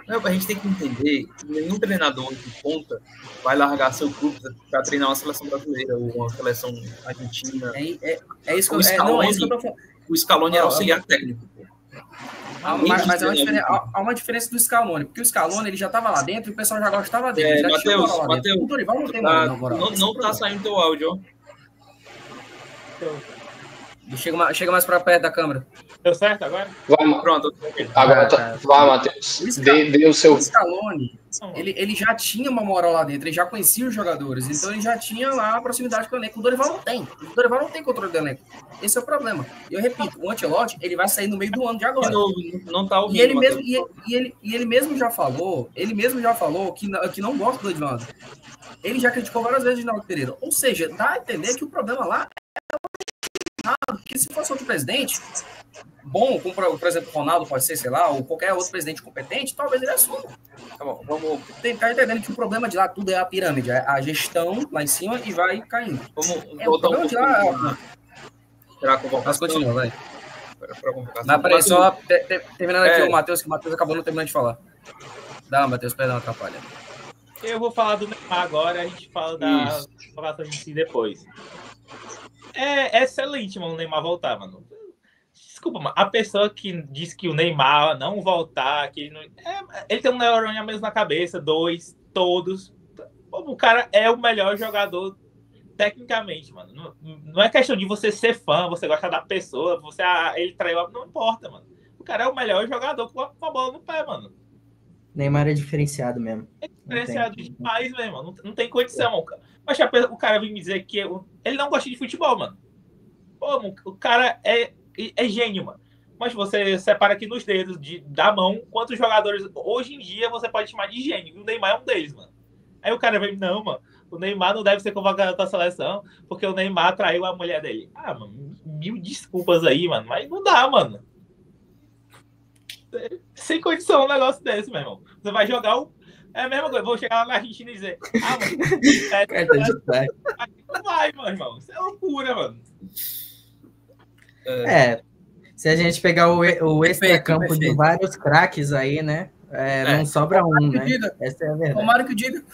Speaker 2: A gente tem que entender que nenhum treinador de ponta vai largar seu clube para treinar uma seleção brasileira ou uma seleção argentina.
Speaker 5: É isso que
Speaker 2: o
Speaker 5: eu tô falando.
Speaker 2: O Scaloni era auxiliar técnico.
Speaker 5: Mas há uma diferença do Scaloni, porque o Scaloni ele já estava lá dentro e o pessoal já gostava dele.
Speaker 2: Matheus,
Speaker 5: o Dorival não tem moral.
Speaker 2: Não tá saindo teu áudio, ó.
Speaker 5: Chega mais para perto da câmera.
Speaker 1: Deu certo agora?
Speaker 2: Pronto.
Speaker 3: Agora vai, Matheus. Dê o seu.
Speaker 5: O Scaloni, ele já tinha uma moral lá dentro, ele já conhecia os jogadores, então ele já tinha lá a proximidade com o elenco. O Dorival não tem. O Dorival não tem controle do elenco. Esse é o problema. E eu repito, o Ancelotti, ele vai sair no meio do ano de agora.
Speaker 2: Não tá ouvindo.
Speaker 5: E ele mesmo já falou que não gosta do Edvaldo. Ele já criticou várias vezes o Ginaldo Pereira. Ou seja, dá a entender que o problema lá é porque se fosse outro presidente bom, como por exemplo o Ronaldo pode ser, sei lá, ou qualquer outro presidente competente, talvez ele assuma. Tá bom, vamos tentar entendendo que o problema de lá tudo é a pirâmide, é a gestão lá em cima e vai caindo.
Speaker 2: Vamos voltar um pouco. Será a convocação?
Speaker 5: Mas continua, vai. Mas peraí, só terminando aqui o Matheus, que o Matheus acabou não terminando de falar. Dá, Matheus, perdão, atrapalha.
Speaker 1: Eu vou falar do Neymar agora, a gente fala da convocação em si depois. É excelente, mano, o Neymar voltar, mano. Desculpa, mano. A pessoa que diz que o Neymar não voltar, que ele não... ele tem um neurônio a menos na cabeça, 2, todos. O cara é o melhor jogador tecnicamente, mano. Não é questão de você ser fã, você gosta da pessoa, ele traiu, não importa, mano. O cara é o melhor jogador com a bola no pé, mano.
Speaker 4: Neymar é diferenciado mesmo.
Speaker 1: É diferenciado demais, mesmo. Não tem condição, mano. Mas o cara vem me dizer que ele não gosta de futebol, mano. Pô, mano, o cara é gênio, mano. Mas você separa aqui nos dedos da mão quantos jogadores hoje em dia você pode chamar de gênio. E o Neymar é um deles, mano. Aí o cara vem, não, mano, o Neymar não deve ser convocado pra seleção porque o Neymar traiu a mulher dele. Ah, mano, 1000 desculpas aí, mano. Mas não dá, mano. Sem condição um negócio desse, meu irmão. Você vai jogar É a mesma coisa. Vou chegar lá na Argentina e dizer, mano, não vai, meu irmão. Isso é loucura, mano.
Speaker 4: Se a gente pegar o extra-campo de vários craques aí, né? Não sobra um, né? Essa é a verdade.
Speaker 5: Romário que diga.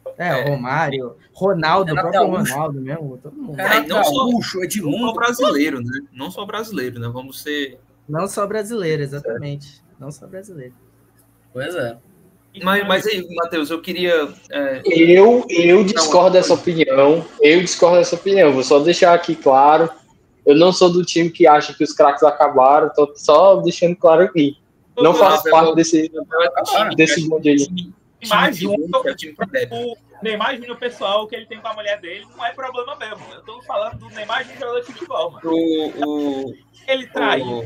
Speaker 4: O Romário, Ronaldo, o próprio Ronaldo mesmo. Todo mundo.
Speaker 2: Não só brasileiro, né? Não só brasileiro, né? Vamos ser...
Speaker 4: Não só brasileiro, exatamente. Não só brasileiro.
Speaker 5: Pois é.
Speaker 2: Mas aí, Matheus, eu queria...
Speaker 3: Eu discordo dessa opinião. Vou só deixar aqui claro. Eu não sou do time que acha que os craques acabaram. Tô só deixando claro aqui. Não faço parte desse mundo aí.
Speaker 1: O Neymar Júnior, pessoal, que ele tem com a mulher dele, não é problema mesmo. Eu tô falando do Neymar Júnior jogador de futebol, mano. Ele traiu.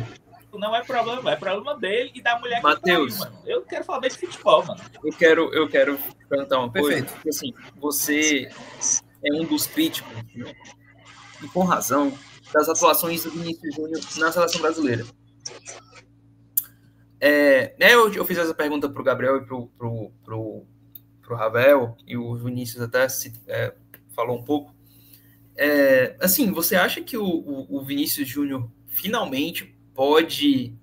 Speaker 1: Não é problema dele e da mulher que
Speaker 2: Matheus,
Speaker 1: traiu, mano. Eu não quero falar de futebol, mano.
Speaker 2: Eu quero perguntar uma coisa. Porque, assim, você é um dos críticos, né? E com razão, das atuações do Vinícius Júnior na seleção brasileira. Eu fiz essa pergunta pro Gabriel e pro Ravel, e o Vinícius até falou um pouco. Assim, você acha que o Vinícius Júnior finalmente pode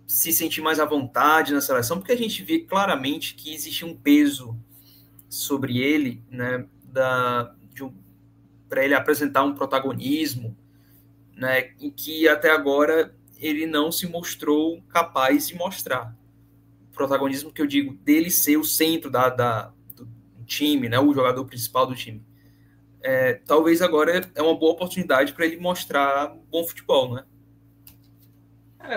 Speaker 2: se sentir mais à vontade na seleção? Porque a gente vê claramente que existe um peso sobre ele, né, para ele apresentar um protagonismo, né, em que até agora ele não se mostrou capaz de mostrar. O protagonismo que eu digo, dele ser o centro do time, né, o jogador principal do time. Talvez agora é uma boa oportunidade para ele mostrar bom futebol, né?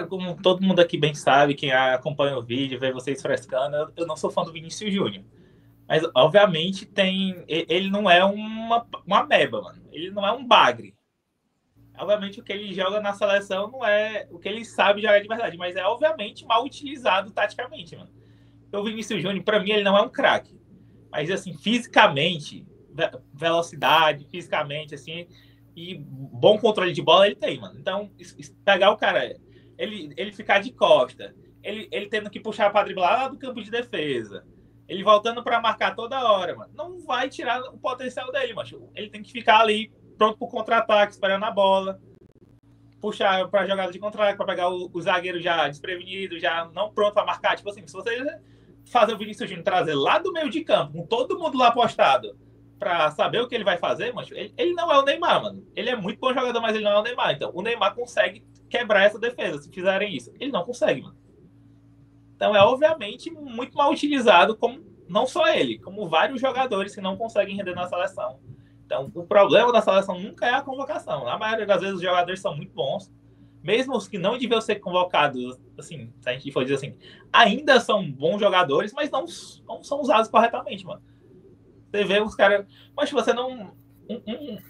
Speaker 1: Como todo mundo aqui bem sabe, quem acompanha o vídeo, vê vocês frescando, eu não sou fã do Vinícius Júnior. Mas, obviamente, ele não é uma ameba, mano. Ele não é um bagre. Obviamente, o que ele joga na seleção não é o que ele sabe jogar de verdade, mas é, obviamente, mal utilizado taticamente, mano. O Vinícius Júnior, pra mim, ele não é um craque. Mas, assim, fisicamente, velocidade, fisicamente, assim, e bom controle de bola ele tem, mano. Então, pegar o cara... Ele ficar de costa, ele tendo que puxar para driblar lá do campo de defesa, ele voltando para marcar toda hora, mano, não vai tirar o potencial dele, macho. Ele tem que ficar ali pronto pro contra-ataque, esperando a bola. puxar para jogada de contra-ataque, para pegar o zagueiro já desprevenido, já não pronto para marcar. Tipo assim, se você fazer o Vinícius Júnior trazer lá do meio de campo, com todo mundo lá apostado, para saber o que ele vai fazer, mas ele não é o Neymar, mano. Ele é muito bom jogador, mas ele não é o Neymar. Então, o Neymar consegue quebrar essa defesa, se fizerem isso. Ele não consegue, mano. Então, é obviamente muito mal utilizado, como não só ele, como vários jogadores que não conseguem render na seleção. Então, o problema da seleção nunca é a convocação. Na maioria das vezes, os jogadores são muito bons, mesmo os que não deviam ser convocados, assim, se a gente for dizer assim, ainda são bons jogadores, mas não são usados corretamente, mano. Você vê os caras... Mas você não...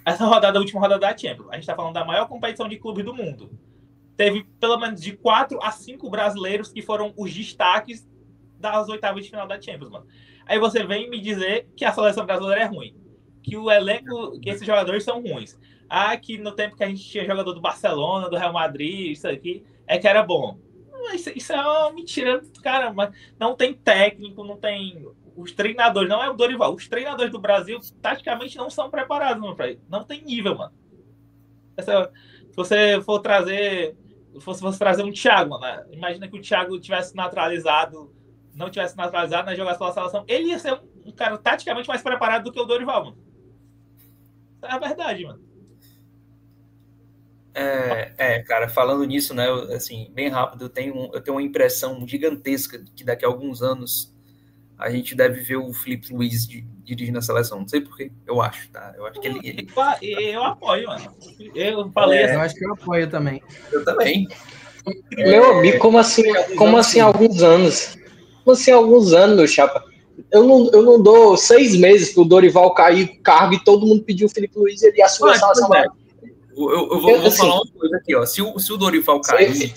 Speaker 1: essa rodada, a última rodada da Champions, a gente tá falando da maior competição de clube do mundo. Teve pelo menos de 4 a 5 brasileiros que foram os destaques das oitavas de final da Champions, mano. Aí você vem me dizer que a seleção brasileira é ruim, que o elenco, que esses jogadores são ruins. Ah, que no tempo que a gente tinha jogador do Barcelona, do Real Madrid, isso aqui, é que era bom. Isso é uma mentira, cara. Mas não tem técnico, não tem... Os treinadores, não é o Dorival, os treinadores do Brasil, taticamente, não são preparados, mano, pra isso. Não tem nível, mano. Se você for trazer... Se fosse trazer um Thiago, né? Imagina que o Thiago tivesse naturalizado, não tivesse naturalizado, né, jogasse pela seleção, ele ia ser um cara taticamente mais preparado do que o Dorival, mano. Isso é a verdade, mano.
Speaker 2: Cara, falando nisso, né, assim, bem rápido, eu tenho uma impressão gigantesca que daqui a alguns anos a gente deve ver o Filipe Luís dirigindo a seleção. Não sei porquê, eu acho, tá? Eu acho que ele...
Speaker 1: Eu apoio, mano. Eu falei assim.
Speaker 4: Eu acho que eu apoio também.
Speaker 2: Eu também.
Speaker 3: Meu amigo, como assim alguns anos? Como assim alguns anos, meu chapa? Eu não dou 6 meses pro Dorival cair o cargo e todo mundo pediu o Filipe Luís e ele assumiu a seleção.
Speaker 2: Eu vou falar uma coisa aqui, ó. Se o Dorival cair,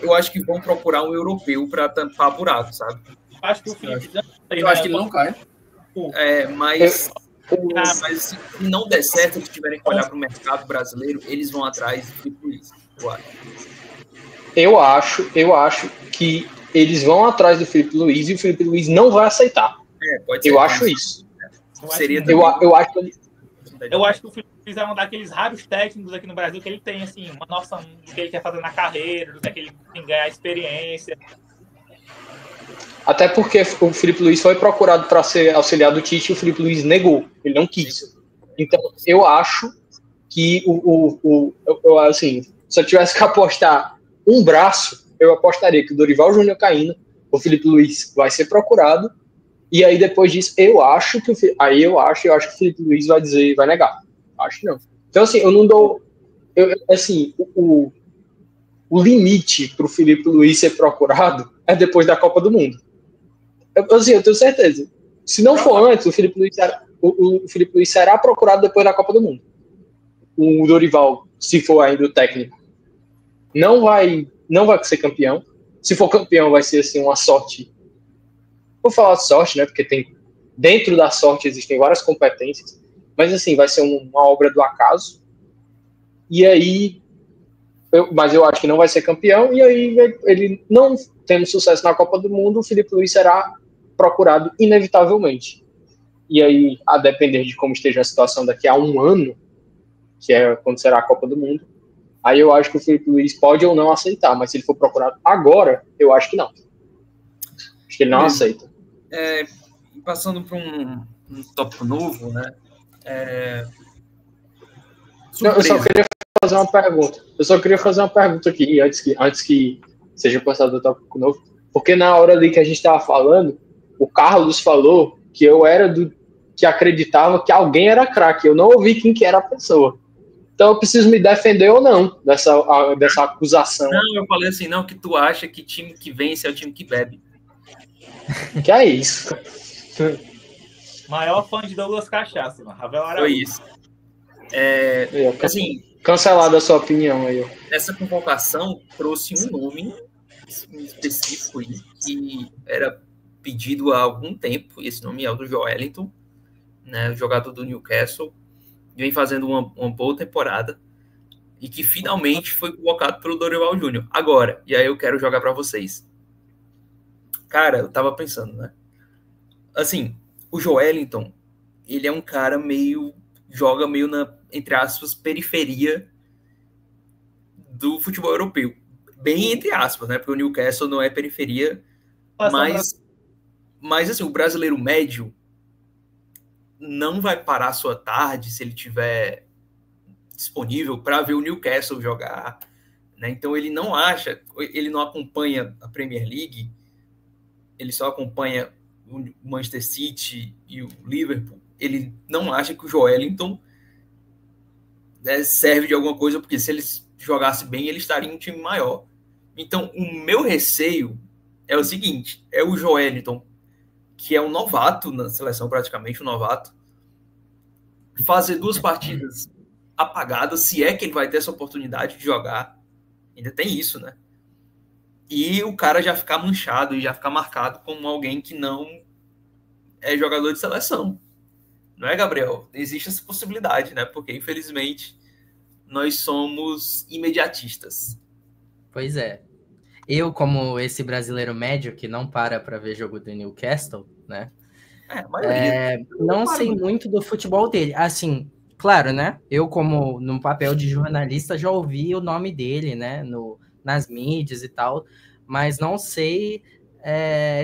Speaker 2: eu acho que vão procurar um europeu para tampar buraco, sabe?
Speaker 1: Acho que o Felipe...
Speaker 5: Eu acho que ele não cai.
Speaker 2: Mas se não der certo, eles tiverem que olhar para o mercado brasileiro, eles vão atrás do Filipe Luís. Eu
Speaker 3: acho que eles vão atrás do Filipe Luís e o Filipe Luís não vai aceitar.
Speaker 2: Pode ser.
Speaker 3: Eu acho isso.
Speaker 1: Eu acho que o Filipe Luís é um daqueles raros técnicos aqui no Brasil que ele tem, assim, uma noção do que ele quer fazer na carreira, do que ele tem que ganhar experiência.
Speaker 3: Até porque o Filipe Luís foi procurado para ser auxiliar do Tite e o Filipe Luís negou. Ele não quis. Então, eu acho que assim, se eu tivesse que apostar um braço, eu apostaria que o Dorival Júnior caindo, o Filipe Luís vai ser procurado, e aí depois disso, eu acho que o Filipe Luís vai negar. Acho que não. Então, assim, eu não dou... o limite para o Filipe Luís ser procurado é depois da Copa do Mundo. Eu tenho certeza. Se não for antes, o Filipe Luís será procurado depois da Copa do Mundo. O Dorival, se for ainda o técnico, não vai ser campeão. Se for campeão, vai ser assim, uma sorte. Vou falar de sorte, né? Porque dentro da sorte existem várias competências. Mas assim, vai ser uma obra do acaso. E aí... Mas eu acho que não vai ser campeão. E aí, ele não tendo sucesso na Copa do Mundo, o Filipe Luís será procurado inevitavelmente. E aí, a depender de como esteja a situação daqui a um ano, que é quando será a Copa do Mundo, aí eu acho que o Filipe Luís pode ou não aceitar. Mas se ele for procurado agora, eu acho que não. Acho que ele não aceita.
Speaker 2: Passando para um tópico novo, né?
Speaker 3: Eu só queria fazer uma pergunta aqui, antes que seja passado o tópico novo, porque na hora ali que a gente estava falando, o Carlos falou que eu era que acreditava que alguém era craque, eu não ouvi quem que era a pessoa. Então eu preciso me defender ou não dessa acusação.
Speaker 2: Não, eu falei assim, não, que tu acha que time que vence é o time que bebe.
Speaker 3: Que é isso?
Speaker 1: Maior fã de Douglas Cachaça, mano. Ravel Araújo.
Speaker 2: Foi isso. Assim,
Speaker 3: cancelada a sua opinião aí.
Speaker 2: Essa convocação trouxe um nome específico aí, que era pedido há algum tempo. Esse nome é o do Joelinton, né, jogador do Newcastle, vem fazendo uma boa temporada e que finalmente foi convocado pelo Dorival Júnior. Agora, e aí eu quero jogar para vocês. Cara, eu tava pensando, né? Assim, o Joelinton, ele é um cara joga meio entre aspas, periferia do futebol europeu. Bem entre aspas, né? Porque o Newcastle não é periferia, mas assim, o brasileiro médio não vai parar sua tarde se ele tiver disponível para ver o Newcastle jogar, né? Então ele não acompanha a Premier League, ele só acompanha o Manchester City e o Liverpool. Ele não acha que o Joelinton, né, serve de alguma coisa, porque se ele jogasse bem, ele estaria em um time maior. Então, o meu receio é o seguinte, é o Joelinton, que é um novato na seleção, praticamente um novato, fazer 2 partidas apagadas, se é que ele vai ter essa oportunidade de jogar. Ainda tem isso, né? E o cara já ficar manchado e já ficar marcado como alguém que não é jogador de seleção. Não é, Gabriel? Existe essa possibilidade, né? Porque, infelizmente, nós somos imediatistas.
Speaker 4: Pois é. Eu, como esse brasileiro médio que não para ver jogo do Newcastle, né? Não sei muito do futebol dele. Assim, claro, né? Eu, como no papel de jornalista, já ouvi o nome dele, né? Nas mídias e tal, mas não sei,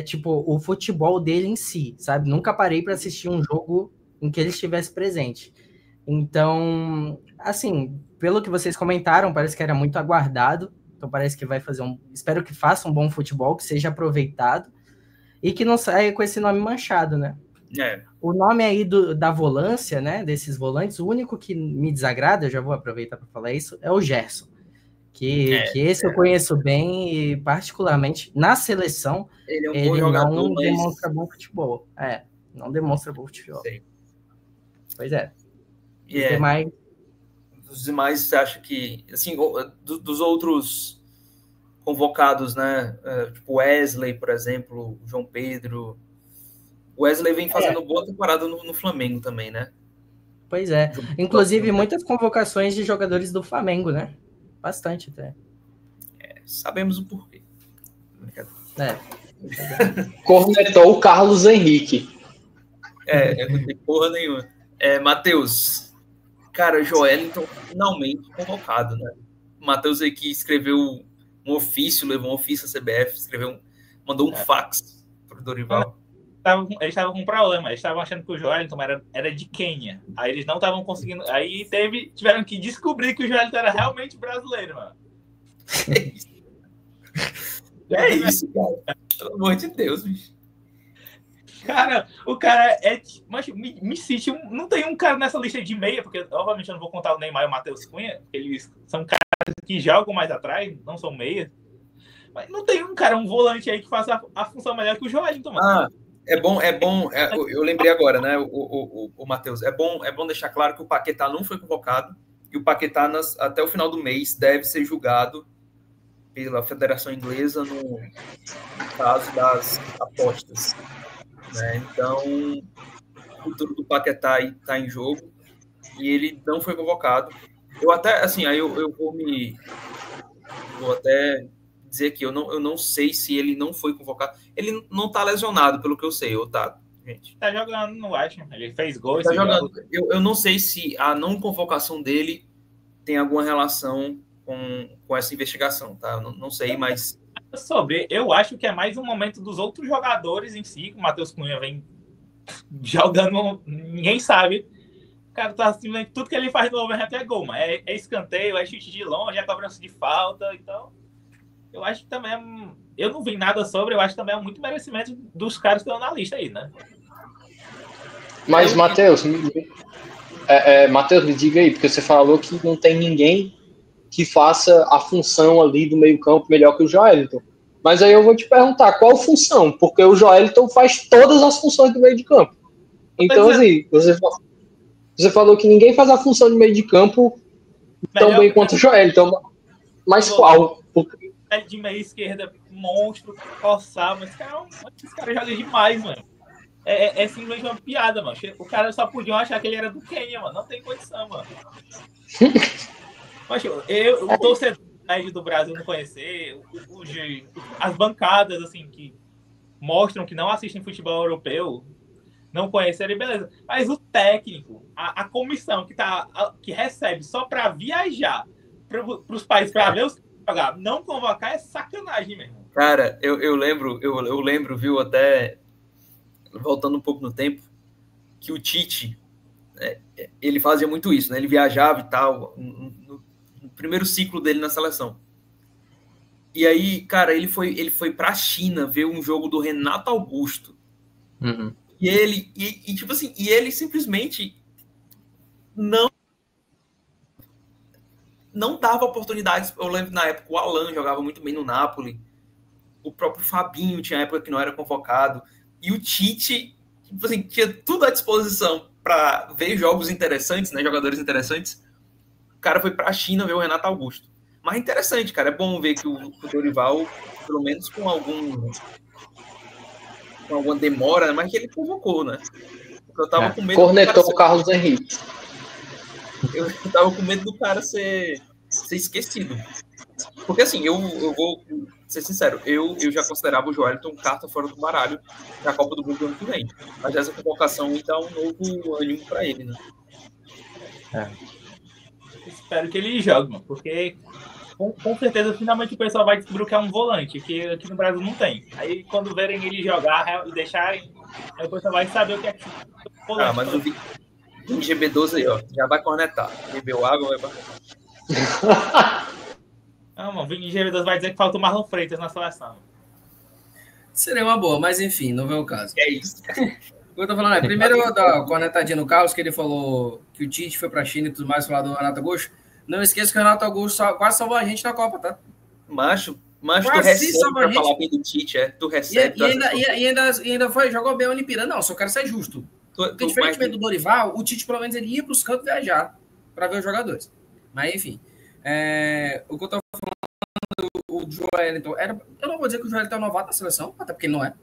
Speaker 4: tipo, o futebol dele em si, sabe? Nunca parei para assistir um jogo em que ele estivesse presente. Então, assim, pelo que vocês comentaram, parece que era muito aguardado. Então parece que vai fazer espero que faça um bom futebol, que seja aproveitado e que não saia com esse nome manchado, né? O nome aí da volância, né? Desses volantes, o único que me desagrada, eu já vou aproveitar para falar isso, é o Gerson. Que esse eu conheço bem e particularmente na seleção ele não demonstra bom futebol. Não demonstra bom futebol.
Speaker 2: Sei.
Speaker 4: Pois é.
Speaker 2: Os demais, você acha que, assim, dos outros convocados, né? Tipo Wesley, por exemplo, João Pedro. O Wesley vem fazendo boa temporada no Flamengo também, né?
Speaker 4: Pois é. Inclusive, muitas convocações de jogadores do Flamengo, né? Bastante até.
Speaker 2: Sabemos o porquê.
Speaker 3: Cornetou o Carlos Henrique.
Speaker 2: Não tem porra nenhuma. Matheus. Cara, Joelinton finalmente convocado, né? O Matheus aí que escreveu um ofício, levou um ofício à CBF, mandou um fax pro Dorival.
Speaker 1: Eles estavam com um problema, eles estavam achando que o Joelinton era de Quênia. Aí eles não estavam conseguindo. Aí tiveram que descobrir que o Joelinton era realmente brasileiro, mano.
Speaker 2: É isso, cara. Pelo amor de Deus, bicho.
Speaker 1: Cara, o cara Mas me cite, não tem um cara nessa lista de meia, porque obviamente eu não vou contar o Neymar e o Matheus Cunha, eles são caras que jogam mais atrás, não são meia. Mas não tem um volante aí que faça a função melhor que o Joelinton, mano.
Speaker 2: É bom. Eu lembrei agora, né, o Matheus. É bom deixar claro que o Paquetá não foi convocado e o Paquetá, até o final do mês, deve ser julgado pela Federação Inglesa no caso das apostas. Né? Então, o futuro do Paquetá está em jogo e ele não foi convocado. Eu até, assim, aí eu vou até dizer que eu não sei se ele não foi convocado. Ele não está lesionado, pelo que eu sei, Otávio, gente.
Speaker 1: Tá jogando no Washington, ele fez gol.
Speaker 2: Tá jogando. Eu não sei se a não convocação dele tem alguma relação com essa investigação, tá? Não sei, mas...
Speaker 1: Eu acho que é mais um momento dos outros jogadores em si, que o Matheus Cunha vem jogando, ninguém sabe. O cara tá simplesmente, tudo que ele faz no overhead é gol, mano. É escanteio, é chute de longe, é cobrança de falta. Então, eu acho que também eu não vi nada sobre, eu acho que também é muito merecimento dos caras que estão na lista aí, né?
Speaker 3: Mas, Matheus, Matheus, me diga aí, porque você falou que não tem ninguém que faça a função ali do meio-campo melhor que o Joelinton. Mas aí eu vou te perguntar, qual função? Porque o Joelinton faz todas as funções do meio de campo. Então, assim, você falou que ninguém faz a função de meio de campo tão bem quanto o Joelinton. Mas qual?
Speaker 1: De meia esquerda, monstro, coçar, mas esse cara joga demais, mano. É simplesmente uma piada, mano. O cara só podia achar que ele era do Quênia, mano. Não tem condição, mano. Mas o torcedor do Brasil não conhecer, as bancadas assim que mostram que não assistem futebol europeu, não conhece ele, beleza. Mas o técnico, a comissão que recebe só para viajar para os países para ver os jogar, não convocar é sacanagem mesmo.
Speaker 2: Cara, eu lembro, viu, até voltando um pouco no tempo, que o Tite, ele fazia muito isso, né? Ele viajava e tal, no primeiro ciclo dele na seleção. E aí, cara, ele foi pra China ver um jogo do Renato Augusto.
Speaker 4: Uhum.
Speaker 2: E ele, tipo assim, ele simplesmente não dava oportunidades. Eu lembro na época o Alan jogava muito bem no Napoli, o próprio Fabinho tinha época que não era convocado, e o Tite, tipo assim, tinha tudo à disposição para ver jogos interessantes, né, jogadores interessantes. O cara foi para a China ver o Renato Augusto. Mas interessante, cara, é bom ver que o Dorival, pelo menos com alguma demora, mas que ele convocou, né? Eu tava com medo.
Speaker 3: Cornetou o Carlos Henrique.
Speaker 2: Eu tava com medo do cara ser esquecido. Porque assim, eu vou ser sincero, eu já considerava o Joelton carta fora do baralho na Copa do Mundo do ano que vem. Mas essa convocação me dá um novo ânimo para ele, né?
Speaker 1: Espero que ele jogue, mano, porque com certeza finalmente o pessoal vai descobrir o que é um volante, que aqui no Brasil não tem. Aí quando verem ele jogar e deixarem, aí o pessoal vai saber o que é volante.
Speaker 2: Mas o GB12 aí, ó, já vai cornetar. Bebeu água, vai cornetar.
Speaker 1: Não, mano, o Vini GB12 vai dizer que falta o Marlon Freitas na seleção.
Speaker 5: Seria uma boa, mas enfim, não vê o caso.
Speaker 2: É isso.
Speaker 5: O que eu tô falando é, primeiro eu vou dar uma cornetadinha no Carlos, que ele falou que o Tite foi pra China e tudo mais, falar do Renato Augusto. Não esqueça que o Renato Augusto quase salvou a gente na Copa, tá?
Speaker 2: Macho, tu recebe pra falar bem do Tite, Tu recebe.
Speaker 5: E ainda jogou bem a Olimpíada. Não, só quero ser justo. Porque diferentemente do Dorival, o Tite pelo menos ele ia pros campos viajar pra ver os jogadores. Mas enfim, o que eu tô falando, o Joelton, eu não vou dizer que o Joelton é novato na seleção, até porque ele não é.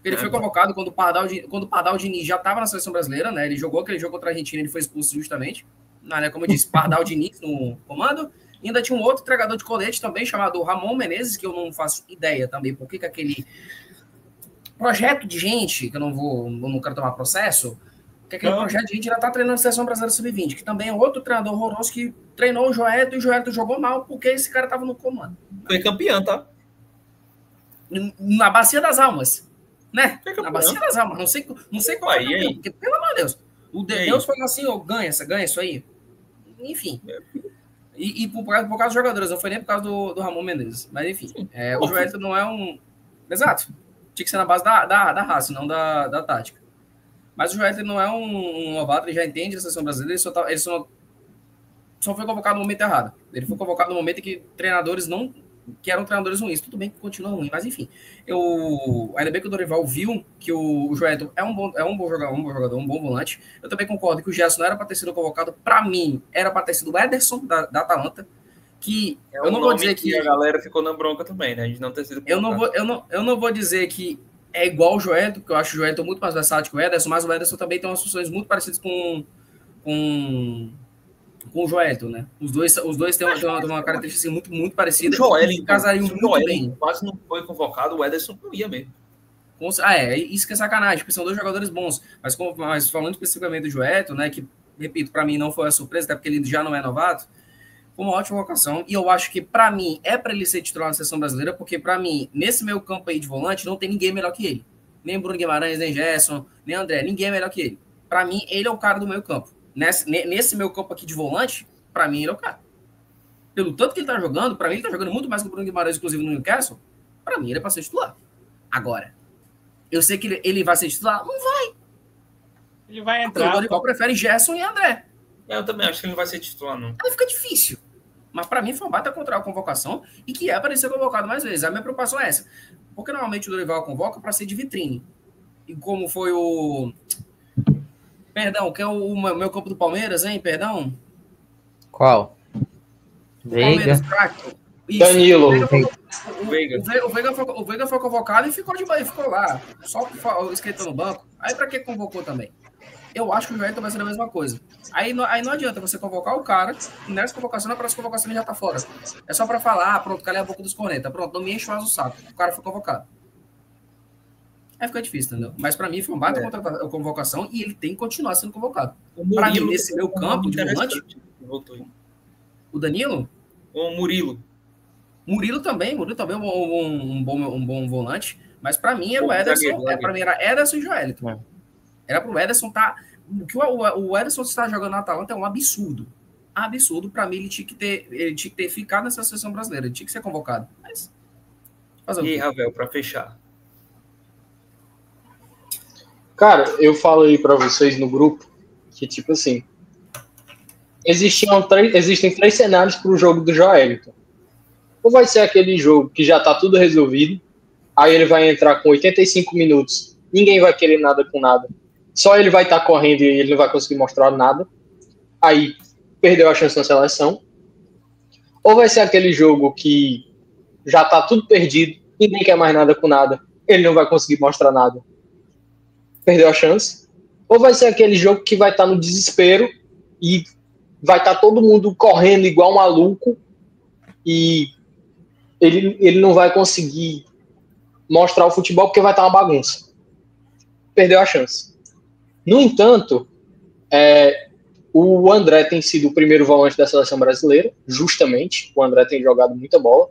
Speaker 5: Ele foi convocado quando o Pardal Diniz já estava na seleção brasileira, né? Ele jogou aquele jogo contra a Argentina, ele foi expulso justamente. Né? Como eu disse, Pardal Diniz no comando. E ainda tinha um outro entregador de colete também, chamado Ramon Menezes, que eu não faço ideia também por que aquele projeto de gente, que eu não quero tomar processo, que aquele projeto de gente já está treinando a seleção brasileira sub-20, que também é outro treinador horroroso que treinou o Joelton, e o Joelton jogou mal porque esse cara estava no comando.
Speaker 2: Foi campeão, tá?
Speaker 5: Na Bacia das Almas. Né? Na Bacia das Almas. Não sei qual
Speaker 2: aí,
Speaker 5: é, porque, pelo amor de Deus. O Deus foi assim, ganha isso aí. Enfim. E por causa dos jogadores, não foi nem por causa do Ramon Menezes. Mas enfim, o Joelton não é um... Exato. Tinha que ser na base da raça, não da tática. Mas o Joelton não é um novato, ele já entende a seleção brasileira, ele só foi convocado no momento errado. Ele foi convocado no momento em que treinadores que eram treinadores ruins. Tudo bem que continua ruim, mas enfim. Ainda bem que o Dorival viu que o Joelton é um bom jogador, um bom volante. Eu também concordo que o Gerson não era para ter sido convocado. Para mim, era para ter sido o Ederson, da Atalanta, que eu não vou dizer que...
Speaker 2: A galera ficou na bronca também, né? A gente não ter sido convocado.
Speaker 5: Eu não vou dizer que é igual o Joelton, porque eu acho o Joelton muito mais versátil que o Ederson, mas o Ederson também tem umas funções muito parecidas com o Joelton, né? Os dois têm uma característica muito, muito parecida.
Speaker 2: O Joelton
Speaker 5: casariam muito bem.
Speaker 2: Quase não foi convocado, o Ederson não ia mesmo.
Speaker 5: Isso que é sacanagem, porque são dois jogadores bons. Mas falando especificamente do Joelton, né? Que, repito, para mim não foi uma surpresa, até porque ele já não é novato. Foi uma ótima vocação. E eu acho que, para mim, é para ele ser titular na seleção brasileira, porque, para mim, nesse meio campo aí de volante, não tem ninguém melhor que ele. Nem Bruno Guimarães, nem Gerson, nem André. Ninguém é melhor que ele. Para mim, ele é o cara do meio campo. Nesse meu campo aqui de volante, para mim ele é o cara. Pelo tanto que ele tá jogando, para mim ele tá jogando muito mais que o Bruno Guimarães, inclusive no Newcastle, para mim ele é para ser titular. Agora, eu sei que ele vai ser titular? Não vai.
Speaker 1: Ele vai entrar.
Speaker 5: O Dorival prefere Gerson e André.
Speaker 2: Eu também acho que ele não vai ser titular, não.
Speaker 5: Aí fica difícil. Mas para mim foi um baita contra a convocação e que é para ser convocado mais vezes. A minha preocupação é essa. Porque normalmente o Dorival convoca para ser de vitrine. E como foi o... Perdão, que é o meu campo do Palmeiras, hein? Perdão?
Speaker 4: Qual?
Speaker 5: Palmeiras,
Speaker 3: Danilo.
Speaker 5: O Veiga foi convocado e ficou lá. Só esquentando o banco. Aí pra que convocou também? Eu acho que o Joelton vai ser a mesma coisa. Aí não adianta você convocar o cara, e nessa convocação, na próxima convocação ele já tá fora. É só pra falar, pronto, calei a boca dos cornetas. Pronto, não me enche mais o saco. O cara foi convocado. aí fica difícil, entendeu? Mas para mim foi uma baita convocação e ele tem que continuar sendo convocado. Para mim, nesse meu campo de volante, o Danilo?
Speaker 2: O Murilo.
Speaker 5: Murilo também é um bom volante, mas para mim era o Ederson, para mim era Ederson e Joelito. Era pro Ederson tá... O que o Ederson está jogando na Atalanta é um absurdo. Absurdo. Para mim, ele tinha que ter ficado nessa seleção brasileira. Ele tinha que ser convocado. Mas...
Speaker 2: E, Ravel, para fechar.
Speaker 3: Cara, eu falei para vocês no grupo que, tipo assim, existem 3 cenários para o jogo do Joelito. Ou vai ser aquele jogo que já tá tudo resolvido, aí ele vai entrar com 85 minutos, ninguém vai querer nada com nada, só ele vai estar correndo e ele não vai conseguir mostrar nada, aí perdeu a chance na seleção. Ou vai ser aquele jogo que já tá tudo perdido, ninguém quer mais nada com nada, ele não vai conseguir mostrar nada, perdeu a chance. Ou vai ser aquele jogo que vai estar no desespero e vai estar todo mundo correndo igual um maluco e ele não vai conseguir mostrar o futebol porque vai estar uma bagunça. Perdeu a chance. No entanto, o André tem sido o primeiro volante da seleção brasileira, justamente. O André tem jogado muita bola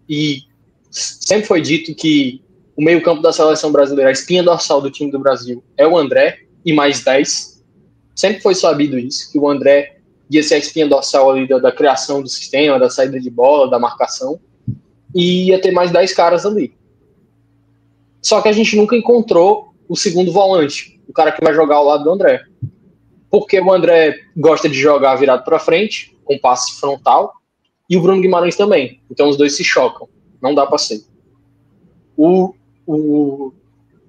Speaker 3: e sempre foi dito que o meio-campo da seleção brasileira, a espinha dorsal do time do Brasil, é o André e mais 10. Sempre foi sabido isso, que o André ia ser a espinha dorsal ali da criação do sistema, da saída de bola, da marcação, e ia ter mais 10 caras ali. Só que a gente nunca encontrou o segundo volante, o cara que vai jogar ao lado do André. Porque o André gosta de jogar virado para frente, com passe frontal, e o Bruno Guimarães também. Então os dois se chocam. Não dá para ser. O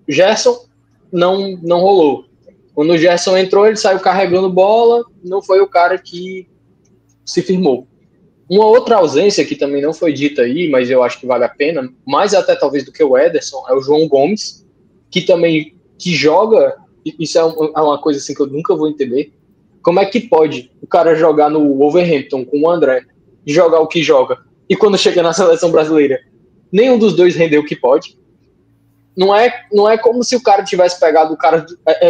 Speaker 3: Gerson não rolou. Quando o Gerson entrou, ele saiu carregando bola, não foi o cara que se firmou. Uma outra ausência que também não foi dita aí, mas eu acho que vale a pena, mais até talvez do que o Ederson, é o João Gomes, que joga, isso é uma coisa assim que eu nunca vou entender, como é que pode o cara jogar no Wolverhampton com o André, e jogar o que joga, e quando chega na seleção brasileira, nenhum dos dois rendeu o que pode. Não é como se o cara tivesse pegado o cara...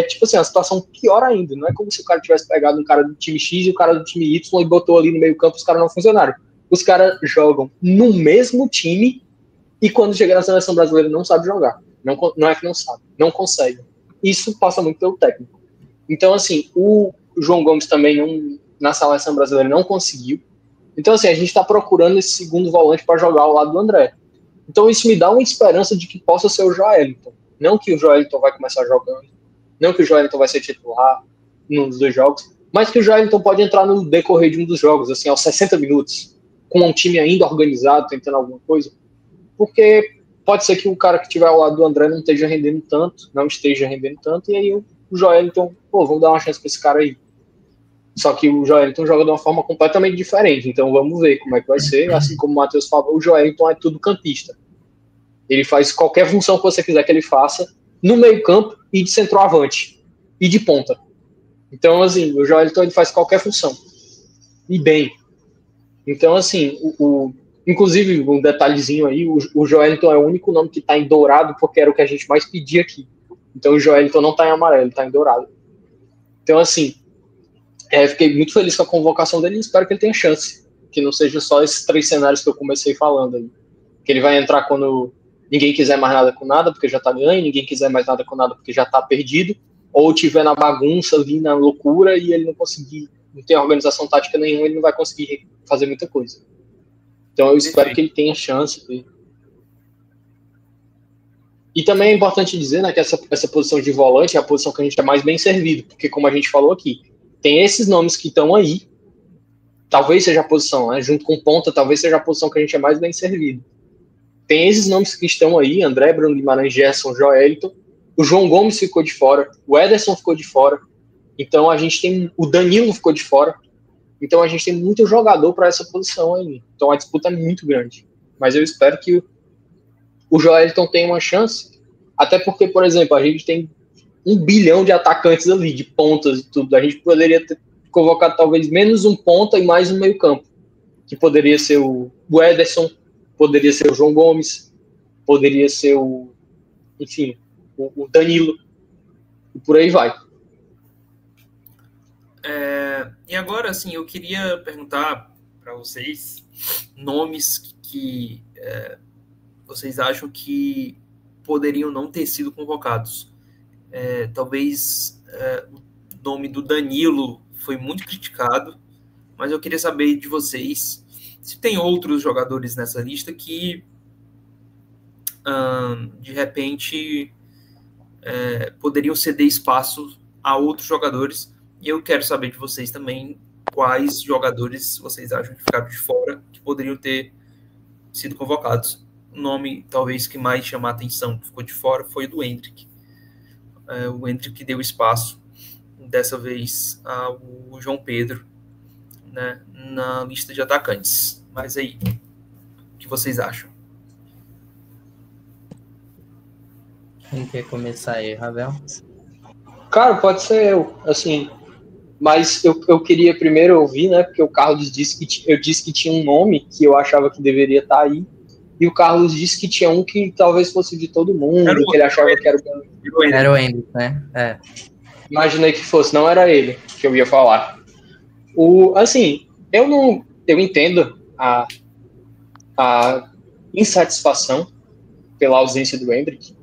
Speaker 3: tipo assim, a situação pior ainda. Não é como se o cara tivesse pegado um cara do time X e o cara do time Y e botou ali no meio campo, os caras não funcionaram. Os caras jogam no mesmo time e quando chega na seleção brasileira não sabe jogar. Não é que não sabe, não consegue. Isso passa muito pelo técnico. Então, assim, o João Gomes também na seleção brasileira não conseguiu. Então, assim, a gente está procurando esse segundo volante para jogar ao lado do André. Então isso me dá uma esperança de que possa ser o Joelito. Não que o Joelito vai começar jogando, não que o Joelito vai ser titular nos 2 jogos, mas que o Joelito pode entrar no decorrer de um dos jogos, assim, aos 60 minutos, com um time ainda organizado, tentando alguma coisa. Porque pode ser que o cara que estiver ao lado do André não esteja rendendo tanto, e aí o Joelito, vamos dar uma chance para esse cara aí. Só que o Joelito joga de uma forma completamente diferente, então vamos ver como é que vai ser. Assim como o Matheus falou, o Joelito é tudo campista. Ele faz qualquer função que você quiser que ele faça, no meio campo e de centroavante, e de ponta. Então, assim, o Joelito ele faz qualquer função, e bem. Então, assim, inclusive, um detalhezinho aí, o Joelito é o único nome que está em dourado, porque era o que a gente mais pedia aqui. Então o Joelito não está em amarelo, está em dourado. Então, assim, fiquei muito feliz com a convocação dele e espero que ele tenha chance. Que não seja só esses 3 cenários que eu comecei falando aí. Que ele vai entrar quando ninguém quiser mais nada com nada, porque já tá ganho, ninguém quiser mais nada com nada, porque já tá perdido, ou tiver na bagunça ali, na loucura, e ele não conseguir, não tem organização tática nenhuma, ele não vai conseguir fazer muita coisa. Então eu espero que ele tenha chance. E também é importante dizer, né, que essa posição de volante é a posição que a gente é mais bem servido, porque como a gente falou aqui, tem esses nomes que estão aí, talvez seja a posição, né, junto com ponta, talvez seja a posição que a gente é mais bem servido. Tem esses nomes que estão aí, André, Bruno Guimarães, Gerson, Joelito, o João Gomes ficou de fora, o Ederson ficou de fora, então a gente tem, o Danilo ficou de fora, então a gente tem muito jogador para essa posição aí, então a disputa é muito grande, mas eu espero que o Joelito tenha uma chance, até porque, por exemplo, a gente tem 1 bilhão de atacantes ali, de pontas e tudo, a gente poderia ter convocado talvez menos um ponta e mais um meio campo, que poderia ser o Ederson, poderia ser o João Gomes, poderia ser o o Danilo, e por aí vai.
Speaker 2: E agora, assim, eu queria perguntar para vocês nomes que vocês acham que poderiam não ter sido convocados. Talvez o nome do Danilo foi muito criticado, mas eu queria saber de vocês se tem outros jogadores nessa lista que, de repente, poderiam ceder espaço a outros jogadores. E eu quero saber de vocês também quais jogadores vocês acham que ficaram de fora, que poderiam ter sido convocados. O nome, talvez, que mais chamou a atenção, que ficou de fora, foi o do Endrick. O Endrick deu espaço, dessa vez, ao João Pedro, né, na lista de atacantes. Mas aí, o que vocês acham?
Speaker 4: Quem quer começar aí, Ravel?
Speaker 3: Cara, pode ser eu, assim, mas eu queria primeiro ouvir, né, porque o Carlos disse que eu disse que tinha um nome que eu achava que deveria estar aí, e o Carlos disse que tinha um que talvez fosse de todo mundo, que ele achava que era o
Speaker 4: Era o Endrick, né?
Speaker 3: Imaginei que fosse, não era ele que eu ia falar. Assim, eu entendo a insatisfação pela ausência do Endrick,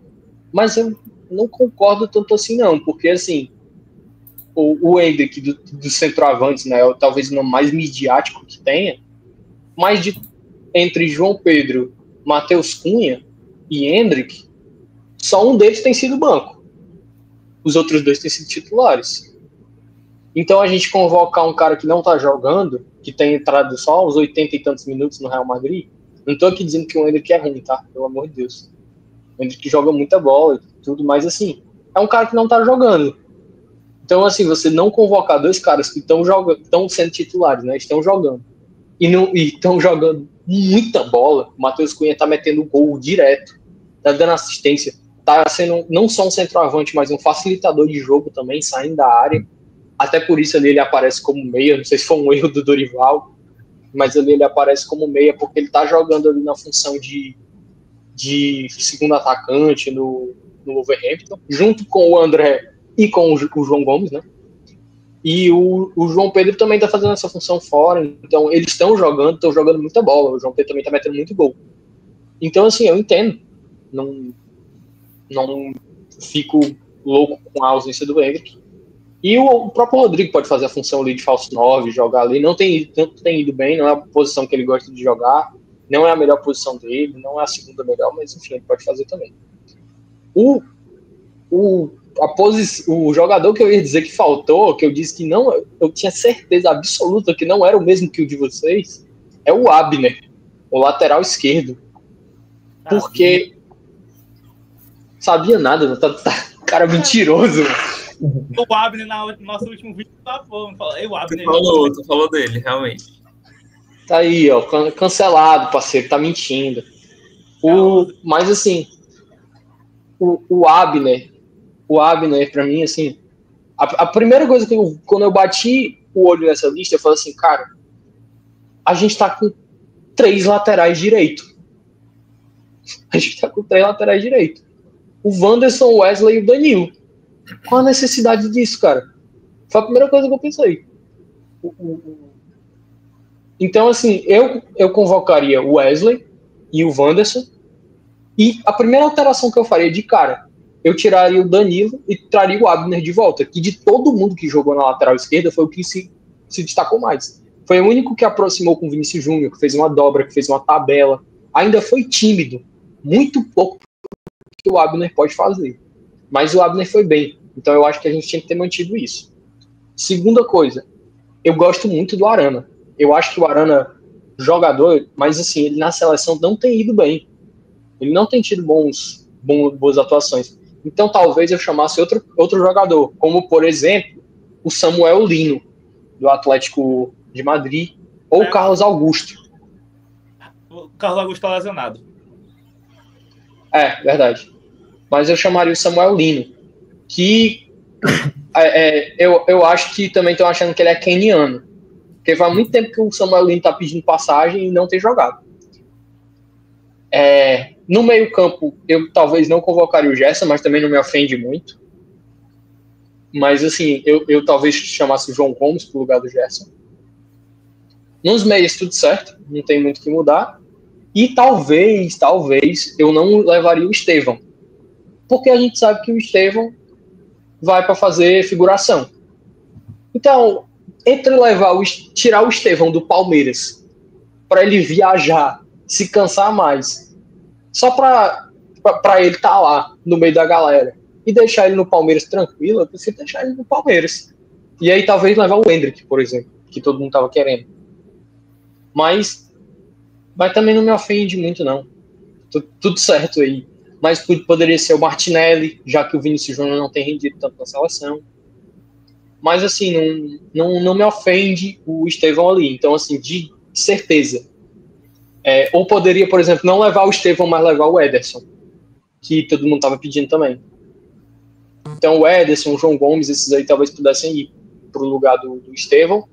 Speaker 3: mas eu não concordo tanto assim não, porque assim, o Endrick do centroavantes, né, é talvez o nome mais midiático que tenha, mas entre João Pedro, Matheus Cunha e Endrick, só um deles tem sido banco. Os outros dois têm sido titulares. Então a gente convocar um cara que não tá jogando, que tem entrado só uns 80 e tantos minutos no Real Madrid, não tô aqui dizendo que o Endrick é ruim, tá? Pelo amor de Deus. O Endrick joga muita bola e tudo, mas assim, é um cara que não tá jogando. Então, assim, você não convocar dois caras que estão sendo titulares, né? Estão jogando. E estão jogando muita bola. O Matheus Cunha tá metendo gol direto, tá dando assistência, tá sendo não só um centroavante, mas um facilitador de jogo também, saindo da área. Até por isso ali ele aparece como meia, não sei se foi um erro do Dorival, mas ali ele aparece como meia, porque ele tá jogando ali na função de segundo atacante no Wolverhampton, junto com o André e com o João Gomes, né? E o João Pedro também tá fazendo essa função fora, então eles estão jogando muita bola, o João Pedro também tá metendo muito gol. Então, assim, eu entendo, não fico louco com a ausência do Endrick. E o próprio Rodrigo pode fazer a função ali de falso 9, jogar ali, não tem ido bem, não é a posição que ele gosta de jogar, não é a melhor posição dele, não é a segunda melhor, mas enfim, ele pode fazer também. O jogador que eu ia dizer que faltou, que eu disse que não, eu tinha certeza absoluta que não era o mesmo que o de vocês, é o Abner, o lateral esquerdo. Porque sabia nada, cara mentiroso.
Speaker 1: O Abner, no nosso último vídeo, tá falando. O Abner.
Speaker 2: Tu falou dele, realmente.
Speaker 3: Tá aí, ó, cancelado, parceiro, tá mentindo. Mas assim, o Abner, pra mim, assim, a primeira coisa que quando eu bati o olho nessa lista, eu falei assim, cara, a gente tá com 3 laterais direito. O Wanderson, o Wesley e o Danilo. Qual a necessidade disso, cara? Foi a primeira coisa que eu pensei. Então, assim, eu convocaria o Wesley e o Wanderson, e a primeira alteração que eu faria de cara, eu tiraria o Danilo e traria o Abner de volta, que de todo mundo que jogou na lateral esquerda foi o que se destacou mais. Foi o único que aproximou com o Vinícius Júnior, que fez uma dobra, que fez uma tabela. Ainda foi tímido. Muito pouco que o Abner pode fazer. Mas o Abner foi bem. Então eu acho que a gente tinha que ter mantido isso. Segunda coisa, eu gosto muito do Arana. Eu acho que o Arana, jogador, mas assim, ele na seleção não tem ido bem. Ele não tem tido boas atuações. Então talvez eu chamasse outro jogador, como por exemplo, o Samuel Lino, do Atlético de Madrid, ou o Carlos Augusto.
Speaker 1: O Carlos Augusto está lesionado.
Speaker 3: É, verdade. Mas eu chamaria o Samuel Lino, que eu acho que também estão achando que ele é keniano. Porque faz muito tempo que o Samuel Lino está pedindo passagem e não tem jogado. No meio campo, eu talvez não convocaria o Gerson, mas também não me ofende muito. Mas, assim, eu talvez chamasse o João Gomes pro lugar do Gerson. Nos meios, tudo certo, não tem muito o que mudar. E talvez, eu não levaria o Estevão. Porque a gente sabe que o Estevão vai para fazer figuração. Então, entre tirar o Estevão do Palmeiras para ele viajar, se cansar mais, só para ele estar lá no meio da galera e deixar ele no Palmeiras tranquilo, eu prefiro deixar ele no Palmeiras. E aí talvez levar o Endrick, por exemplo, que todo mundo estava querendo. Mas também não me ofende muito, não. Tudo certo aí. Mas poderia ser o Martinelli, já que o Vinícius Júnior não tem rendido tanto na seleção. Mas, assim, não me ofende o Estevão ali. Então, assim, de certeza. Ou poderia, por exemplo, não levar o Estevão, mas levar o Ederson, que todo mundo estava pedindo também. Então, o Ederson, o João Gomes, esses aí talvez pudessem ir para o lugar do Estevão,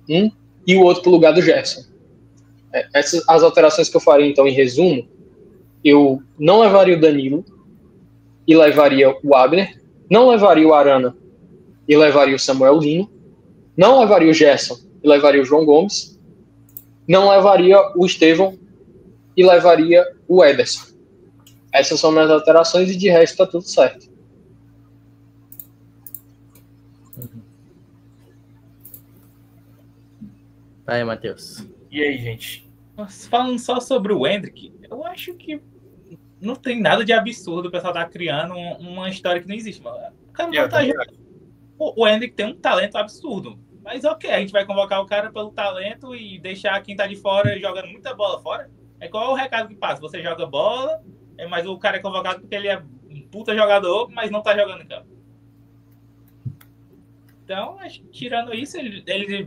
Speaker 3: e o outro para o lugar do Gerson. Essas as alterações que eu faria, então, em resumo, eu não levaria o Danilo e levaria o Abner, não levaria o Arana e levaria o Samuel Lino, não levaria o Gerson e levaria o João Gomes, não levaria o Estevão e levaria o Ederson. Essas são minhas alterações e de resto tá tudo certo.
Speaker 4: Vai, Matheus.
Speaker 2: E aí, gente?
Speaker 1: Falando só sobre o Endrick, eu acho que não tem nada de absurdo o pessoal tá criando uma história que não existe, mano. O cara não tá jogando. O Endrick tem um talento absurdo. Mas ok, a gente vai convocar o cara pelo talento e deixar quem tá de fora jogando muita bola fora. É qual é o recado que passa? Você joga bola, mas o cara é convocado porque ele é um puta jogador, mas não tá jogando em campo. Então, tirando isso, ele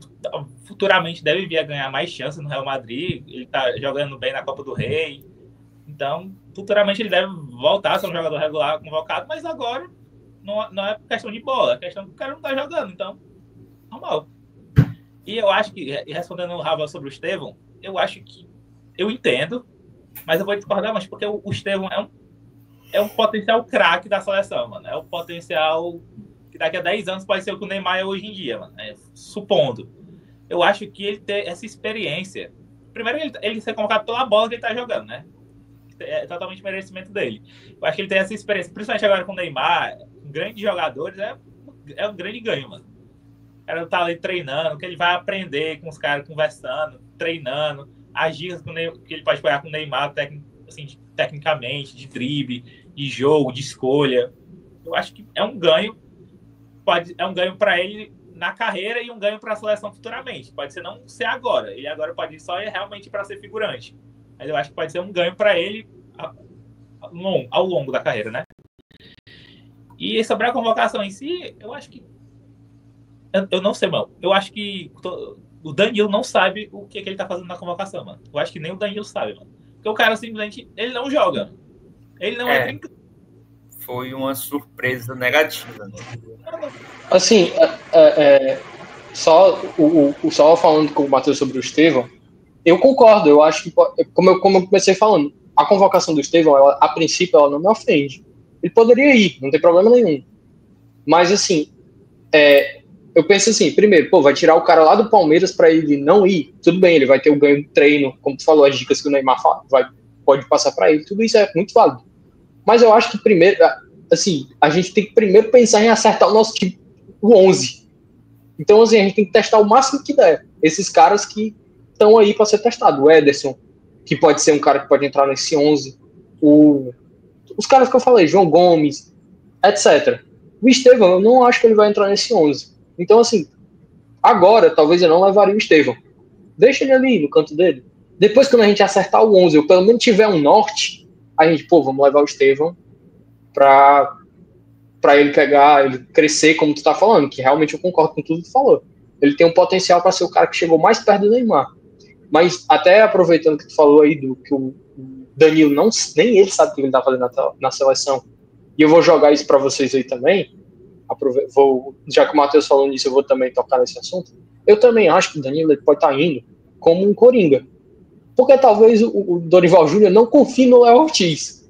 Speaker 1: futuramente deve vir a ganhar mais chances no Real Madrid. Ele tá jogando bem na Copa do Rei. Então, futuramente ele deve voltar a ser um jogador regular convocado, mas agora não é questão de bola, é questão que o cara não tá jogando, então, normal. E eu acho que, respondendo o Ravel sobre o Estevão, eu acho que, eu entendo, mas eu vou discordar, mas porque o Estevão é um potencial craque da seleção, mano. É um potencial que daqui a 10 anos pode ser o que o Neymar é hoje em dia, mano. Supondo. Eu acho que ele ter essa experiência, primeiro ele ser convocado pela bola que ele tá jogando, né? É totalmente merecimento dele. Eu acho que ele tem essa experiência, principalmente agora com o Neymar, grandes jogadores, é um grande ganho, mano. O cara tá ali treinando, que ele vai aprender com os caras conversando, treinando, agir que ele pode pegar com o Neymar, assim, tecnicamente, de drible, de jogo, de escolha. Eu acho que é um ganho, é um ganho para ele na carreira e um ganho para a seleção futuramente. Pode ser não ser agora, ele agora pode ir só realmente para ser figurante. Mas eu acho que pode ser um ganho para ele ao longo da carreira, né? E sobre a convocação em si, eu acho que... Eu não sei, mano. Eu acho que o Danilo não sabe o que ele tá fazendo na convocação, mano. Eu acho que nem o Danilo sabe, mano. Porque o cara simplesmente... Ele não joga. Ele não é brincando.
Speaker 2: Foi uma surpresa negativa, né?
Speaker 3: Assim, só falando com o Matheus sobre o Estevão, eu concordo, eu acho que, como eu comecei falando, a convocação do Estevão, a princípio, ela não me ofende. Ele poderia ir, não tem problema nenhum. Mas, assim, eu penso assim, primeiro, vai tirar o cara lá do Palmeiras para ele não ir, tudo bem, ele vai ter o ganho de treino, como tu falou, as dicas que o Neymar pode passar para ele, tudo isso é muito válido. Mas eu acho que primeiro, assim, a gente tem que primeiro pensar em acertar o nosso time, o 11. Então, assim, a gente tem que testar o máximo que der. Esses caras que estão aí para ser testado. O Ederson, que pode ser um cara que pode entrar nesse 11. Os caras que eu falei, João Gomes, etc. O Estevão, eu não acho que ele vai entrar nesse 11. Então, assim, agora, talvez eu não levaria o Estevão. Deixa ele ali no canto dele. Depois, quando a gente acertar o 11, ou pelo menos tiver um norte, a gente, vamos levar o Estevão para ele pegar, ele crescer, como tu tá falando, que realmente eu concordo com tudo que tu falou. Ele tem um potencial para ser o cara que chegou mais perto do Neymar. Mas até aproveitando que tu falou aí que o Danilo nem ele sabe o que ele tá fazendo na seleção, e eu vou jogar isso para vocês aí também, já que o Matheus falou nisso, eu vou também tocar nesse assunto. Eu também acho que o Danilo ele pode estar indo como um coringa. Porque talvez o Dorival Júnior não confie no Léo Ortiz.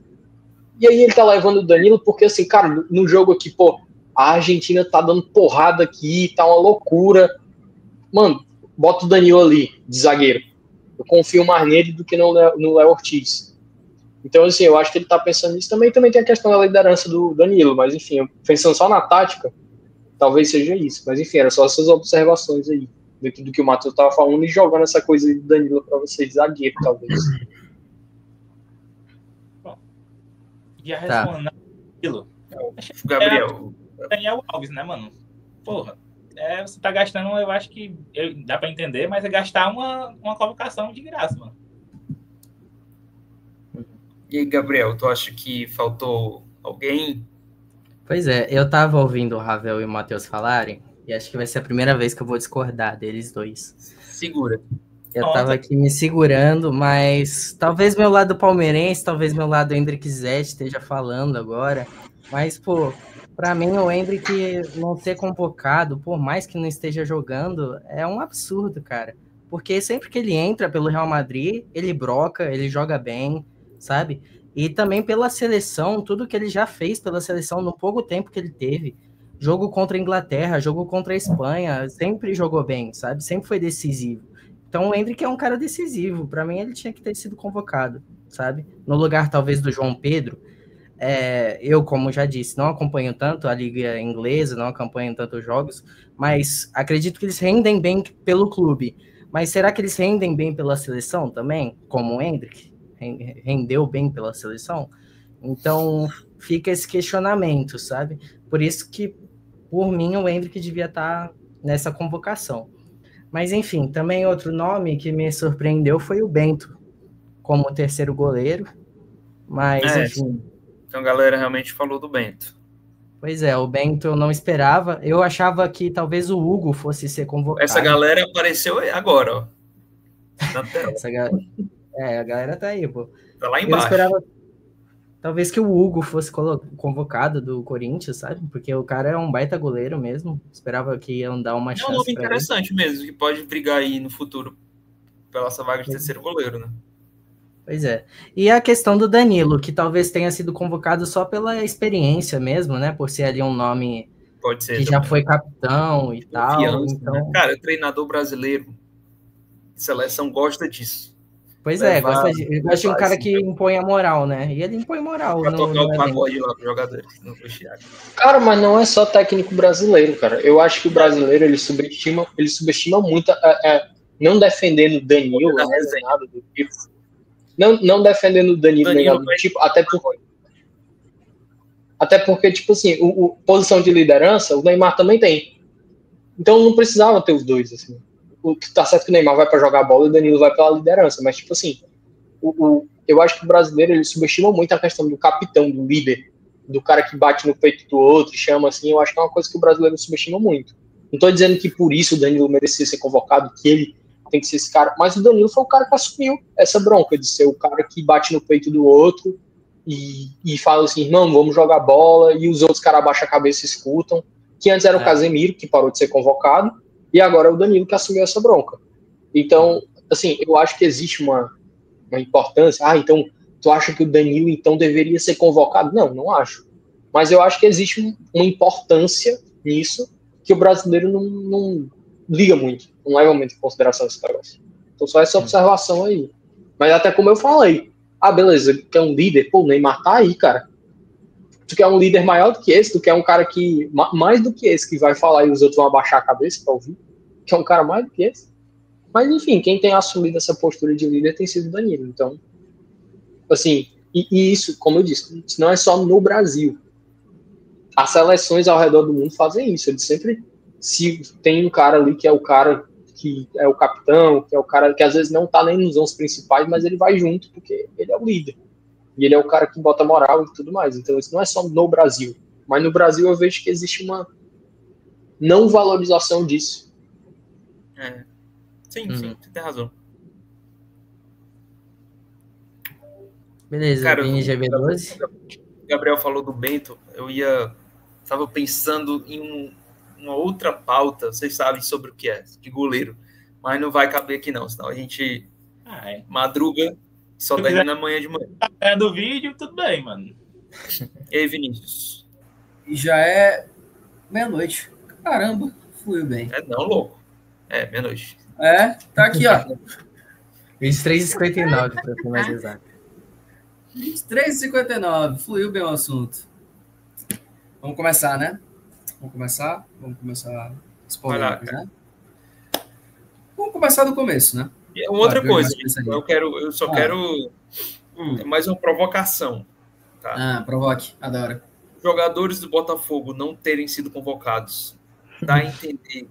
Speaker 3: E aí ele tá levando o Danilo porque, assim, cara, no jogo aqui, pô, a Argentina tá dando porrada aqui, tá uma loucura. Mano, bota o Danilo ali, de zagueiro. Eu confio mais nele do que no Léo Ortiz. Então, assim, eu acho que ele tá pensando nisso. Também tem a questão da liderança do Danilo, mas, enfim, pensando só na tática, talvez seja isso. Mas, enfim, era só essas observações aí, dentro do que o Matheus tava falando, e jogando essa coisa do Danilo pra vocês, zagueiro, talvez.
Speaker 1: Já respondendo aquilo.
Speaker 2: Gabriel.
Speaker 1: Daniel Alves, né, mano? Porra, você tá gastando, eu acho que dá pra entender, mas é gastar uma convocação de graça, mano.
Speaker 2: E aí, Gabriel, tu acha que faltou alguém?
Speaker 4: Pois é, eu tava ouvindo o Ravel e o Matheus falarem, e acho que vai ser a primeira vez que eu vou discordar deles dois.
Speaker 2: Segura.
Speaker 4: Eu tava aqui me segurando, mas talvez meu lado palmeirense, talvez meu lado Hendrick Zete esteja falando agora, mas, pô, pra mim o Hendrick não ser convocado, por mais que não esteja jogando, é um absurdo, cara. Porque sempre que ele entra pelo Real Madrid, ele broca, ele joga bem, sabe? E também pela seleção, tudo que ele já fez pela seleção no pouco tempo que ele teve. Jogo contra a Inglaterra, jogo contra a Espanha, sempre jogou bem, sabe? Sempre foi decisivo. Então o Hendrick é um cara decisivo. Para mim ele tinha que ter sido convocado, sabe? No lugar talvez do João Pedro. Eu, como já disse, não acompanho tanto a Liga Inglesa, não acompanho tanto os jogos, mas acredito que eles rendem bem pelo clube. Mas será que eles rendem bem pela seleção também? Como o Hendrick rendeu bem pela seleção? Então fica esse questionamento, sabe? Por isso que, por mim, o Hendrick devia estar nessa convocação. Mas, enfim, também outro nome que me surpreendeu foi o Bento, como terceiro goleiro. Mas, enfim.
Speaker 2: Então a galera realmente falou do Bento.
Speaker 4: Pois é, o Bento eu não esperava. Eu achava que talvez o Hugo fosse ser convocado.
Speaker 2: Essa galera apareceu agora, ó. Na tela.
Speaker 4: A galera tá aí, pô.
Speaker 2: Tá lá embaixo.
Speaker 4: Eu esperava talvez que o Hugo fosse convocado do Corinthians, sabe? Porque o cara é um baita goleiro mesmo. Esperava que iam dar uma chance.
Speaker 2: É um nome interessante mesmo, que pode brigar aí no futuro pela essa vaga de terceiro goleiro, né?
Speaker 4: Pois é. E a questão do Danilo, que talvez tenha sido convocado só pela experiência mesmo, né? Por ser ali um nome
Speaker 2: pode ser,
Speaker 4: que já foi capitão e tal. Então...
Speaker 2: né? Cara, o treinador brasileiro de seleção gosta disso.
Speaker 4: Pois gosta de um cara que impõe a moral, né? E ele impõe moral.
Speaker 2: Pra tocar o pagode lá pros jogadores.
Speaker 3: Cara, mas não é só técnico brasileiro, cara. Eu acho que o brasileiro, ele subestima muito, não defendendo o Danilo, né, nada do tipo. Não defendendo o Danilo nem nada do tipo, até porque, tipo assim, posição de liderança, o Neymar também tem. Então não precisava ter os dois, assim. O que tá certo que o Neymar vai para jogar bola e o Danilo vai pela liderança, mas tipo assim, eu acho que o brasileiro ele subestima muito a questão do capitão, do líder, do cara que bate no peito do outro e chama assim. Eu acho que é uma coisa que o brasileiro subestima muito. Não tô dizendo que por isso o Danilo merecia ser convocado, que ele tem que ser esse cara, mas o Danilo foi o cara que assumiu essa bronca de ser o cara que bate no peito do outro e fala assim, não, vamos jogar bola, e os outros caras abaixam a cabeça e escutam, que antes era o Casemiro, que parou de ser convocado, e agora é o Danilo que assumiu essa bronca. Então, assim, eu acho que existe uma importância. Então, tu acha que o Danilo, então, deveria ser convocado? Não acho. Mas eu acho que existe uma importância nisso que o brasileiro não liga muito, não leva muito em consideração esse negócio. Então, só essa observação aí. Mas até como eu falei, beleza, quer um líder? Pô, o Neymar tá aí, cara. Tu quer um líder maior do que esse? Tu quer um cara que, mais do que esse, que vai falar e os outros vão abaixar a cabeça pra ouvir? Quer um cara mais do que esse? Mas, enfim, quem tem assumido essa postura de líder tem sido o Danilo. Então, assim, e isso, como eu disse, isso não é só no Brasil. As seleções ao redor do mundo fazem isso. Eles sempre, se tem um cara ali que é o cara que é o capitão, que é o cara que às vezes não tá nem nos 11 principais, mas ele vai junto porque ele é o líder. E ele é o cara que bota moral e tudo mais. Então isso não é só no Brasil. Mas no Brasil eu vejo que existe uma não valorização disso.
Speaker 2: Sim, você tem razão.
Speaker 4: Beleza,
Speaker 2: cara,
Speaker 4: Vini GB12.
Speaker 2: O Gabriel falou do Bento, estava pensando em uma outra pauta, vocês sabem sobre o que é, de goleiro, mas não vai caber aqui não, senão a gente Madruga, só termina amanhã de manhã.
Speaker 1: É do vídeo, tudo bem, mano.
Speaker 2: E aí, Vinícius?
Speaker 5: E já é meia-noite. Caramba, fluiu bem.
Speaker 2: É não, louco. É, meia-noite.
Speaker 5: É, tá aqui, ó.
Speaker 4: 23h59, para ser mais exato.
Speaker 5: 23h59, fluiu bem o assunto. Vamos começar, né? Vamos começar as polêmicas, né? Vamos começar do começo, né?
Speaker 2: E outra coisa, eu só quero mais uma provocação. Tá?
Speaker 5: Provoque, adoro.
Speaker 2: Jogadores do Botafogo não terem sido convocados, dá a entender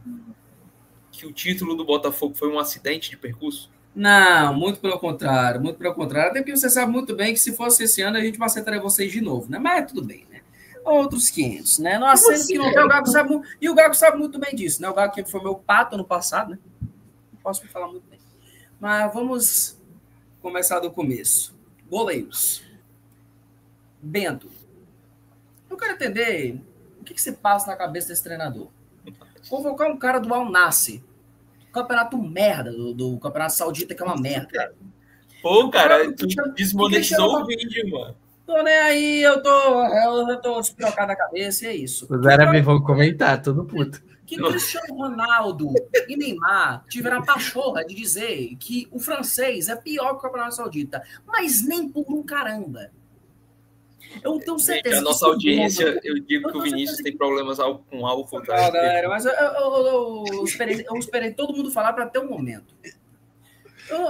Speaker 2: que o título do Botafogo foi um acidente de percurso?
Speaker 5: Não, muito pelo contrário, muito pelo contrário. Até porque você sabe muito bem que se fosse esse ano a gente macetaria vocês de novo, né? Mas tudo bem, né? Outros 500, né? Não acendo que não tem, o Gago sabe, e o Gago sabe muito bem disso, né? O Gago que foi meu pato ano passado, né? Não posso falar muito bem. Mas vamos começar do começo. Goleiros. Bento. Eu quero entender o que se passa na cabeça desse treinador. Convocar um cara do Al Nassr, campeonato merda, do campeonato saudita, que é uma merda.
Speaker 2: Pô, cara, tu desmonetizou o vídeo, mano.
Speaker 5: Tô nem aí, eu tô despirocado na cabeça, e é isso.
Speaker 4: Os árabes vão comentar, todo puto.
Speaker 5: Que Cristiano Ronaldo e Neymar tiveram a pachorra de dizer que o francês é pior que o campeonato saudita, mas nem por um caramba. Eu tenho certeza.
Speaker 2: A nossa audiência, eu digo que o Vinícius tem problemas com álcool.
Speaker 5: Mas eu esperei todo mundo falar para ter um momento.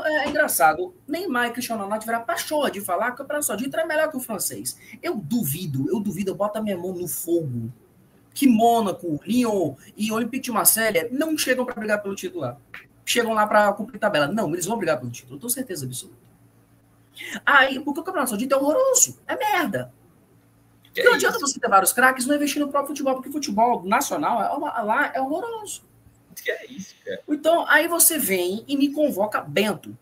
Speaker 5: É engraçado. Neymar e Cristiano Ronaldo tiveram a pachorra de falar que o campeonato saudita é melhor que o francês. Eu duvido, eu boto a minha mão no fogo que Mônaco, Lyon e Olympique de Marseille não chegam para brigar pelo título lá. Chegam lá para cumprir tabela. Não, eles vão brigar pelo título. Eu tenho certeza absoluta. Aí, porque o campeonato saudita é horroroso. É merda. Não adianta você ter vários craques e não investir no próprio futebol, porque o futebol nacional lá é horroroso.
Speaker 2: Que é isso, cara?
Speaker 5: Então, aí você vem e me convoca Bento.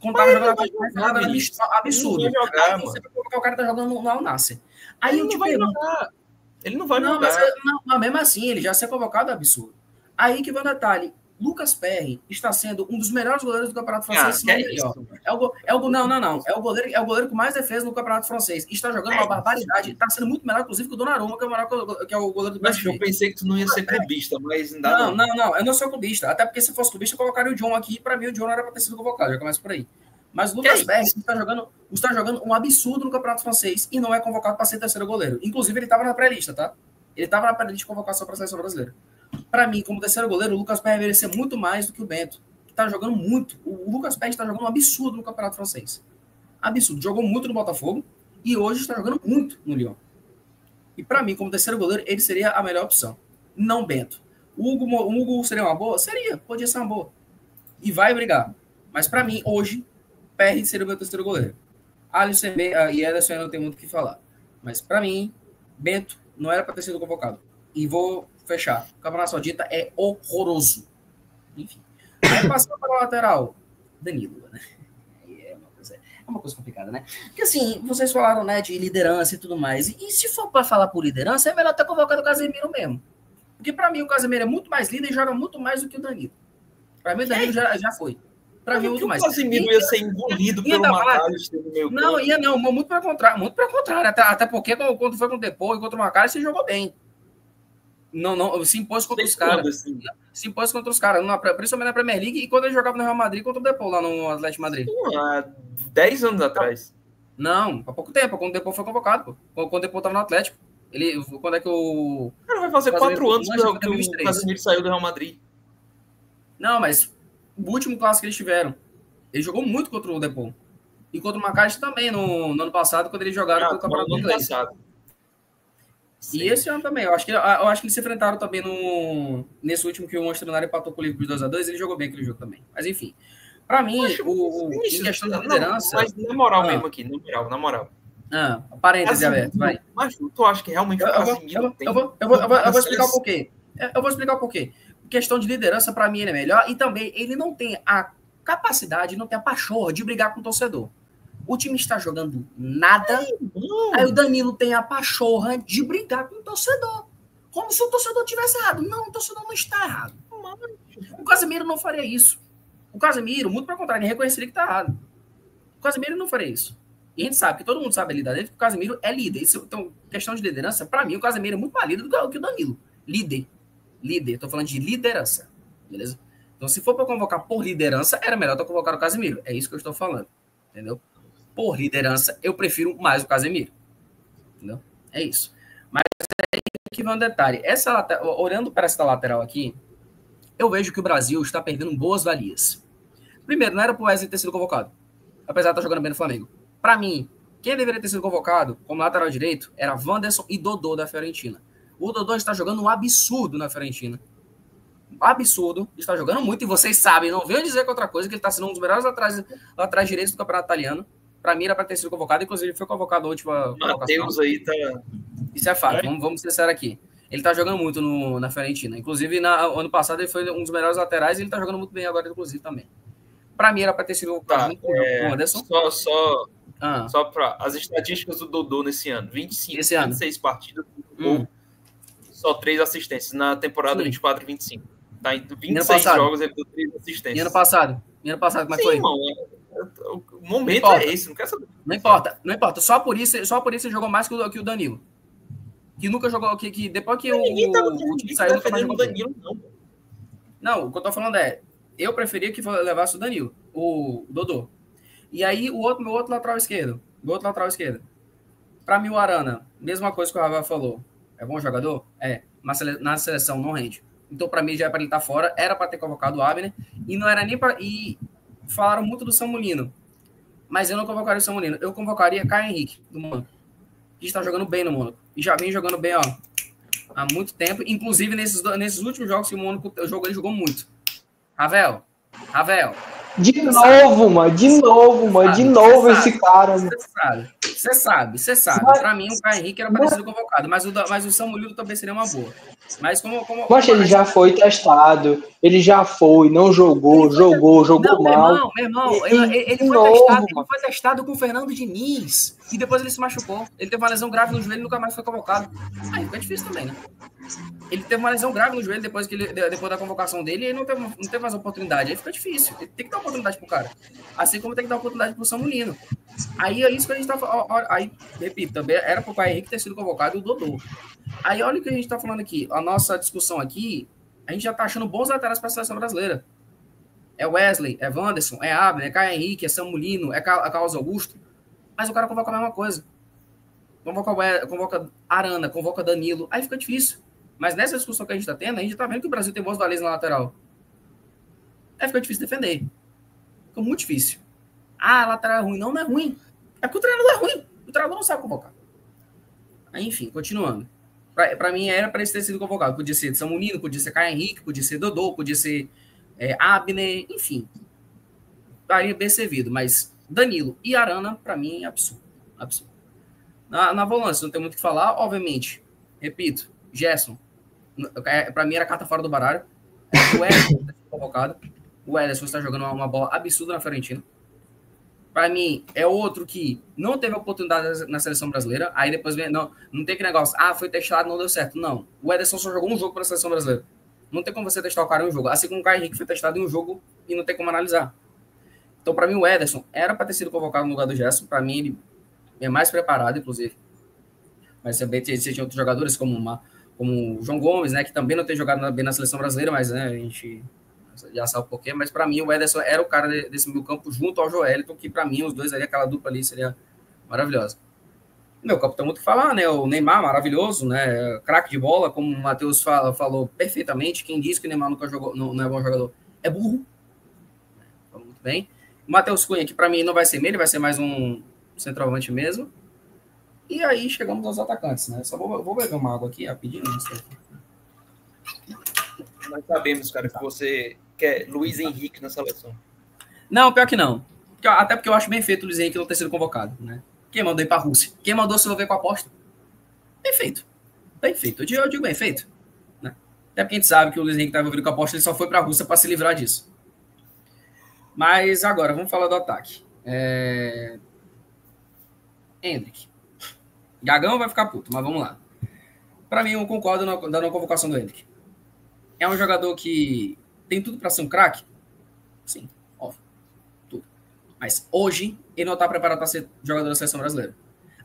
Speaker 5: Quando tava jogando absurdo.
Speaker 2: Não vai jogar,
Speaker 5: aí você vai colocar o cara que tá jogando no Al Nassr. Aí eu te pergunto.
Speaker 2: Ele não vai jogar.
Speaker 5: Mas mesmo assim, ele já se é convocado absurdo. Aí que vai o detalhe. Lucas Perry está sendo um dos melhores goleiros do campeonato francês. Não. É o goleiro com mais defesa no campeonato francês. Está jogando uma barbaridade. Está sendo muito melhor, inclusive, que o Donnarumma, que é o goleiro do Brasil.
Speaker 2: Eu pensei que tu não ia ser clubista, mas
Speaker 5: não. Eu não sou clubista. Até porque se fosse clubista, eu colocaria o John aqui. Para mim, o John não era para ter sido convocado. Já começa por aí. Mas o Lucas Perry está jogando um absurdo no campeonato francês e não é convocado para ser terceiro goleiro. Inclusive, ele estava na pré-lista, tá? Ele estava na pré-lista de convocação para a seleção brasileira. Para mim, como terceiro goleiro, o Lucas Perry merecia muito mais do que o Bento, que está jogando muito. O Lucas Perry está jogando um absurdo no campeonato francês. Absurdo. Jogou muito no Botafogo e hoje está jogando muito no Lyon. E para mim, como terceiro goleiro, ele seria a melhor opção. Não Bento. O Hugo seria uma boa? Seria. Podia ser uma boa. E vai brigar. Mas para mim, hoje, Perry seria o meu terceiro goleiro. Alisson e Ederson eu não tenho muito o que falar. Mas para mim, Bento não era para ter sido convocado. E vou fechar. O campeonato saudita é horroroso. Enfim. Aí passando para o lateral, Danilo, né? É uma coisa complicada, né? Porque assim, vocês falaram, né, de liderança e tudo mais. E se for para falar por liderança, é melhor ter convocado o Casemiro mesmo. Porque para mim o Casemiro é muito mais líder e joga muito mais do que o Danilo. Para mim o Danilo já foi. Para mim muito mais.
Speaker 2: O Casemiro ia ser engolido pelo McAllister no meio campo.
Speaker 5: Não, ia não. Muito pelo contrário. Muito pelo contrário. Até porque quando foi com o Depô e contra o McAllister, jogou bem. Não, se impôs contra os caras. Assim. Se impôs contra os caras, principalmente na Premier League, e quando ele jogava no Real Madrid contra o Depô, lá no Atlético de Madrid.
Speaker 2: Há 10 anos atrás.
Speaker 5: Não, há pouco tempo, quando o Depô foi convocado. Quando o Depô estava no Atlético. Quando é que o...
Speaker 2: Cara, vai fazer 4 anos que o Casemiro saiu do Real Madrid.
Speaker 5: Não, mas o último clássico que eles tiveram, ele jogou muito contra o Depô. E contra o McAllister também, no ano passado, quando eles jogaram pelo Campeonato Inglês. Sim. E esse ano também, eu acho que eles se enfrentaram também nesse último que o Manchester United empatou com o Liverpool 2-2, ele jogou bem aquele jogo também. Mas enfim, pra mim, em questão da liderança...
Speaker 2: Mas na moral mesmo aqui, na moral.
Speaker 5: Parêntese aberto, vai.
Speaker 2: Mas tu acha que realmente o Casemiro tem...
Speaker 5: Eu vou explicar o porquê. Eu vou explicar o porquê. Questão de liderança, pra mim, ele é melhor, e também ele não tem a capacidade, não tem a pachorra de brigar com o torcedor. O time está jogando nada, aí o Danilo tem a pachorra de brigar com o torcedor. Como se o torcedor tivesse errado. Não, o torcedor não está errado. O Casemiro não faria isso. O Casemiro, muito pelo contrário, ele reconheceria que tá errado. O Casemiro não faria isso. E a gente sabe, que todo mundo sabe a lidar dele, que o Casemiro é líder. Isso, então, questão de liderança, para mim, o Casemiro é muito mais líder do que o Danilo. Líder. Tô falando de liderança. Beleza? Então, se for para convocar por liderança, era melhor eu convocar o Casemiro. É isso que eu estou falando. Entendeu? Por liderança, eu prefiro mais o Casemiro. Entendeu? É isso. Mas aqui vai um detalhe. Olhando para essa lateral aqui, eu vejo que o Brasil está perdendo boas valias. Primeiro, não era para o Wesley ter sido convocado, apesar de estar jogando bem no Flamengo. Para mim, quem deveria ter sido convocado como lateral direito era Wanderson e Dodô da Fiorentina. O Dodô está jogando um absurdo na Fiorentina. Absurdo, está jogando muito, e vocês sabem, não venham dizer que outra coisa, que ele está sendo um dos melhores laterais direitos do campeonato italiano. Para mim era para ter sido convocado, inclusive foi convocado a última
Speaker 2: Matheus aí tá...
Speaker 5: Isso é fato, vamos ser sérios aqui. Ele tá jogando muito na Fiorentina. Inclusive, ano passado ele foi um dos melhores laterais e ele tá jogando muito bem agora, inclusive, também. Para mim era para ter sido convocado com o Anderson.
Speaker 2: Só para as estatísticas do Dodô nesse ano. 26 partidas, só 3 assistências na temporada 24-25. Tá em 26 jogos, ele deu 3 assistências.
Speaker 5: E ano passado? Como é que foi?
Speaker 2: Irmão, o momento é esse, não quer saber.
Speaker 5: Não importa. Só por isso ele jogou mais que o Danilo. Que nunca jogou, que depois que o time saiu, nunca mais jogou o Danilo, não. Não, o que eu tô falando é, eu preferia que levasse o Danilo, o Dodô. E aí, meu outro lateral esquerdo. Pra mim, o Arana, mesma coisa que o Rafael falou. É bom jogador? É. Mas na seleção não rende. Então, pra mim, já é pra ele estar fora. Era pra ter convocado o Abner. E não era nem pra... E falaram muito do Samulino. Mas eu não convocaria o Samulino. Eu convocaria Caio Henrique, do Mônaco. Que está jogando bem no Mônaco. E já vem jogando bem, há muito tempo. Inclusive, nesses últimos jogos que o Mônaco jogou, ele jogou muito. Ravel.
Speaker 3: De novo esse cara.
Speaker 5: Você sabe. Pra mim, o Caio Henrique era parecido convocado, mas o Samulino também seria uma boa. Mas
Speaker 3: Poxa, ele já foi testado, não jogou mal.
Speaker 5: Meu irmão, ele foi testado com o Fernando Diniz, e depois ele se machucou. Ele teve uma lesão grave no joelho e nunca mais foi convocado. Aí fica difícil também, né? Ele teve uma lesão grave no joelho depois da convocação dele, e ele não teve mais oportunidade. Aí fica difícil. Ele tem que dar oportunidade pro cara. Assim como tem que dar oportunidade pro Samulino. Aí é isso que a gente tá falando. Aí, repito, também era pro Caio Henrique ter sido convocado e o Dodô. Aí olha o que a gente tá falando aqui. A nossa discussão aqui, a gente já tá achando bons laterais pra seleção brasileira. É Wesley, é Wanderson, é Abner, é Caio Henrique, é Samulino, é Carlos Augusto. Mas o cara convoca a mesma coisa. Convoca Arana, convoca Danilo. Aí fica difícil. Mas nessa discussão que a gente tá tendo, a gente tá vendo que o Brasil tem bons valores na lateral. Aí fica difícil defender. Fica muito difícil. A lateral é ruim. Não é ruim. É porque o treinador é ruim. O treinador não sabe convocar. Aí, enfim, continuando. Pra mim, era para ele ter sido convocado. Podia ser Samulino, podia ser Caio Henrique, podia ser Dodô, podia ser Abner, enfim. Estaria bem servido. Mas Danilo e Arana, pra mim, é absurdo. Na volância, não tem muito o que falar. Obviamente, repito, Gerson, pra mim, era carta fora do baralho. O Ederson está convocado. O Ederson está jogando uma bola absurda na Fiorentina. Para mim, é outro que não teve oportunidade na seleção brasileira. Aí depois vem, não tem aquele negócio, foi testado, não deu certo. Não, o Ederson só jogou um jogo para a seleção brasileira. Não tem como você testar o cara em um jogo. Assim como o Caio Henrique foi testado em um jogo e não tem como analisar. Então, para mim, o Ederson era para ter sido convocado no lugar do Gerson. Para mim, ele é mais preparado, inclusive. Mas também existem outros jogadores, como o João Gomes, né, que também não tem jogado bem na seleção brasileira, mas né, a gente já sabe por quê. Mas para mim, o Ederson era o cara desse meio campo junto ao Joelito, que para mim, os dois ali, aquela dupla ali, seria maravilhosa. Meu campo tem muito o que falar, né? O Neymar, maravilhoso, né? Craque de bola, como o Matheus falou perfeitamente. Quem diz que o Neymar nunca jogou, não é bom jogador, é burro. Falou muito bem. O Matheus Cunha, que para mim não vai ser meio, ele vai ser mais um centroavante mesmo. E aí chegamos aos atacantes, né? Só vou beber uma água aqui rapidinho.
Speaker 2: Nós sabemos, cara, que você quer Luiz Henrique na seleção.
Speaker 5: Não, pior que não. Até porque eu acho bem feito o Luiz Henrique não ter sido convocado, né? Quem mandou ir para a Rússia? Quem mandou se envolver com a aposta? Bem feito. Eu digo bem feito. Né? Até porque a gente sabe que o Luiz Henrique estava envolvido com a aposta, ele só foi para a Rússia para se livrar disso. Mas agora, vamos falar do ataque. Endrick. Gagão vai ficar puto, mas vamos lá. Para mim, eu concordo da não convocação do Endrick. É um jogador que tem tudo para ser um craque? Sim. Mas hoje ele não está preparado para ser jogador da seleção brasileira.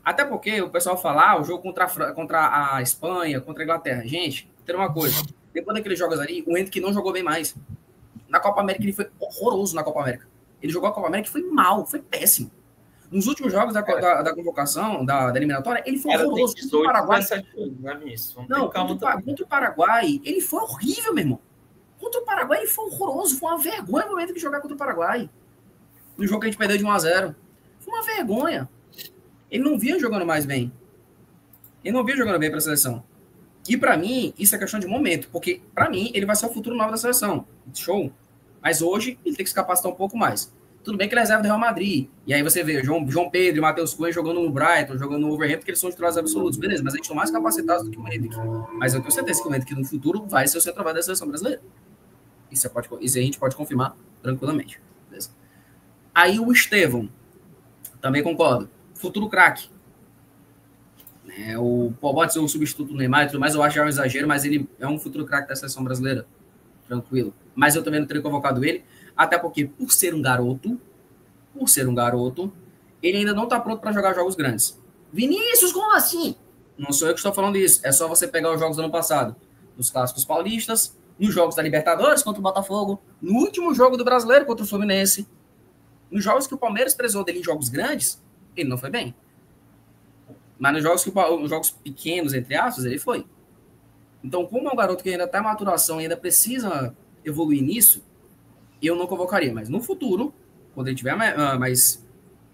Speaker 5: Até porque o pessoal fala, o jogo contra a Espanha, contra a Inglaterra. Gente, tem uma coisa. Depois daqueles jogos ali, o Hendrick não jogou bem mais. Na Copa América ele foi horroroso na Copa América. Ele jogou a Copa América e foi mal, foi péssimo. Nos últimos jogos da convocação, da eliminatória, ele foi horroroso. Contra o Paraguai. Não, contra o Paraguai, ele foi horrível, meu irmão. Contra o Paraguai, ele foi horroroso. Foi uma vergonha o momento que jogar contra o Paraguai. No jogo que a gente perdeu de 1-0. Foi uma vergonha. Ele não vinha jogando mais bem. Ele não vinha jogando bem para a seleção. E para mim, isso é questão de momento. Porque, para mim, ele vai ser o futuro novo da seleção. Show. Mas hoje, ele tem que se capacitar um pouco mais. Tudo bem que ele é reserva do Real Madrid. E aí você vê João Pedro e Matheus Cunha jogando no Brighton, jogando no Wolverhampton, que eles são titulares absolutos. Beleza, mas eles estão mais capacitados do que o Hendrick. Mas eu tenho certeza que o Hendrick no futuro vai ser o centroavante da seleção brasileira. Isso a gente pode confirmar tranquilamente. Beleza? Aí o Estevão. Também concordo. Futuro craque. Pode ser um substituto do Neymar e tudo mais, eu acho que é um exagero, mas ele é um futuro craque da seleção brasileira. Tranquilo. Mas eu também não teria convocado ele, até porque, por ser um garoto, ele ainda não está pronto para jogar jogos grandes. Vinícius, como assim? Não sou eu que estou falando isso. É só você pegar os jogos do ano passado. Nos clássicos paulistas, nos jogos da Libertadores contra o Botafogo, no último jogo do Brasileiro contra o Fluminense. Nos jogos que o Palmeiras precisou dele em jogos grandes, ele não foi bem. Mas nos jogos pequenos, entre aspas, ele foi. Então, como é um garoto que ainda está em maturação e ainda precisa evoluir nisso, eu não convocaria. Mas no futuro, quando ele tiver mais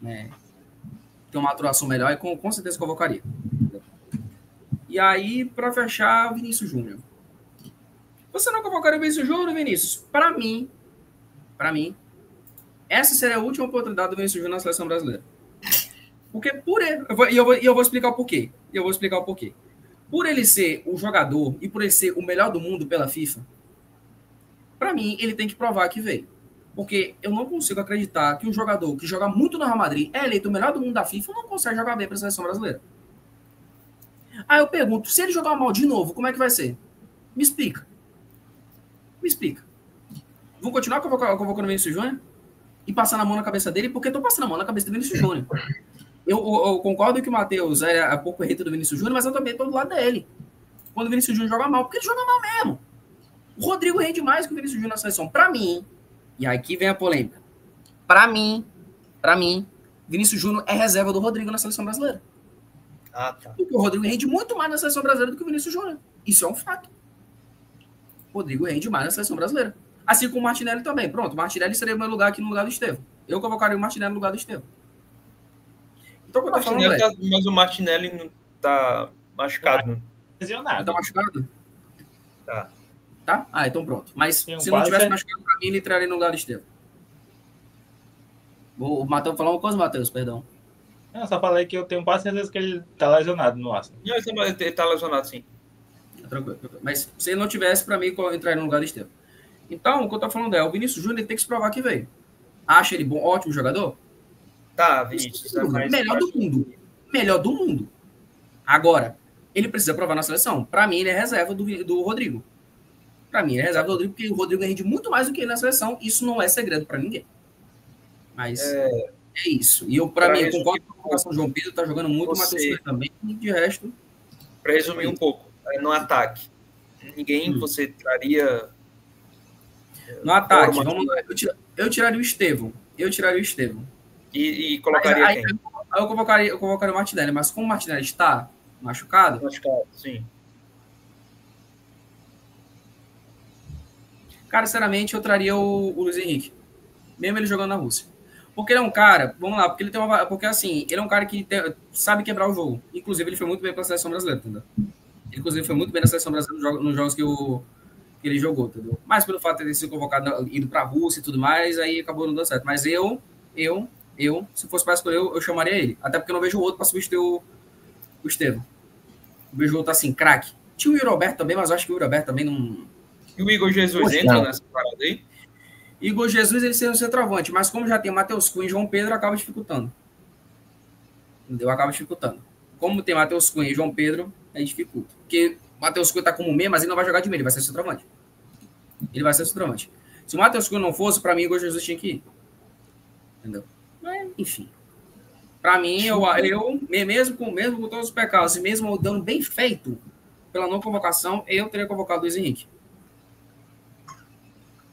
Speaker 5: ter uma maturação melhor, eu com certeza convocaria. E aí, para fechar, Vinícius Júnior. Você não convocaria o Vinícius Júnior, Vinícius? Para mim, essa seria a última oportunidade do Vinícius Júnior na seleção brasileira. Porque por ele... Eu vou explicar o porquê. Por ele ser o jogador e por ele ser o melhor do mundo pela FIFA, para mim, ele tem que provar que veio. Porque eu não consigo acreditar que um jogador que joga muito no Real Madrid é eleito o melhor do mundo da FIFA e não consegue jogar bem para a seleção brasileira. Aí eu pergunto, se ele jogar mal de novo, como é que vai ser? Me explica. Vou continuar convocando o Vinícius Júnior e passando a mão na cabeça dele, porque eu tô passando a mão na cabeça do Vinícius Júnior. Eu concordo que o Matheus é pouco rei do Vinícius Júnior, mas eu também tô do lado dele. Quando o Vinícius Júnior joga mal, porque ele joga mal mesmo. O Rodrigo rende mais que o Vinícius Júnior na seleção. Pra mim, e aqui vem a polêmica. Pra mim, Vinícius Júnior é reserva do Rodrigo na seleção brasileira.
Speaker 2: Ah, tá.
Speaker 5: Porque o Rodrigo rende muito mais na seleção brasileira do que o Vinícius Júnior. Isso é um fato. O Rodrigo rende mais na seleção brasileira. Assim como o Martinelli também. Pronto, o Martinelli seria o meu lugar aqui no lugar do Estevão. Eu convocaria o Martinelli no lugar do Estevão. Então, o que eu tô falando
Speaker 2: mas o Martinelli não tá machucado.
Speaker 1: Lesionado.
Speaker 5: Tá machucado?
Speaker 2: Tá.
Speaker 5: Tá? Ah, então pronto. Mas se não tivesse machucado, pra mim, ele entraria no lugar do Estevão. O Matheus falou uma coisa, Matheus, perdão.
Speaker 1: Eu só falei que eu tenho quase certeza que ele tá lesionado no Arsenal.
Speaker 2: Não, ele tá lesionado, sim.
Speaker 5: Tranquilo. Mas se ele não tivesse, pra mim, eu entraria no lugar do Estevão. Então, o que eu tô falando o Vinícius Júnior ele tem que se provar que veio. Acha ele bom, ótimo jogador?
Speaker 2: Tá, Vinícius.
Speaker 5: Melhor do mundo. Agora, ele precisa provar na seleção. Pra mim, ele é reserva do Rodrigo. Pra mim, ele é reserva do Rodrigo, porque o Rodrigo rende muito mais do que ele na seleção. Isso não é segredo pra ninguém. Mas é isso. E pra mim, eu concordo com a convocação do João Pedro, tá jogando muito, o Matheus Cunha também. E de resto...
Speaker 2: Pra resumir um pouco, no ataque, ninguém você traria...
Speaker 5: No ataque, vamos lá. Eu tiraria o Estevão.
Speaker 2: E colocaria quem?
Speaker 5: Aí eu convocaria o Martinelli, mas como o Martinelli está machucado,
Speaker 2: sim.
Speaker 5: Cara, sinceramente, eu traria o Luiz Henrique. Mesmo ele jogando na Rússia. Porque ele é um cara, vamos lá, porque assim, ele é um cara que sabe quebrar o jogo. Inclusive, ele foi muito bem para a seleção brasileira, entendeu? Inclusive, foi muito bem na seleção brasileira nos jogos que ele jogou, entendeu? Mas pelo fato de ter sido convocado, indo para a Rússia e tudo mais, aí acabou não dando certo. Mas eu, se fosse para escolher, eu chamaria ele. Até porque eu não vejo outro para substituir o Estevão. Eu vejo outro assim, craque. Tinha o Yuri Alberto também, mas eu acho que o Yuri Alberto também não...
Speaker 2: E o Igor Jesus entra nessa parada aí?
Speaker 5: Igor Jesus, ele seria um centroavante, mas como já tem Matheus Cunha e João Pedro, acaba dificultando. Entendeu? Acaba dificultando. Como tem Matheus Cunha e João Pedro, aí dificulta. Porque o Matheus Cunha tá como meia, mas ele não vai jogar de meio, ele vai ser centroavante. Se o Matheus Cunha não fosse, para mim, o Igor Jesus tinha que ir. Entendeu? Mas, enfim. Para mim, eu mesmo com todos os pecados e mesmo dando bem feito pela não convocação, eu teria convocado o Luiz Henrique.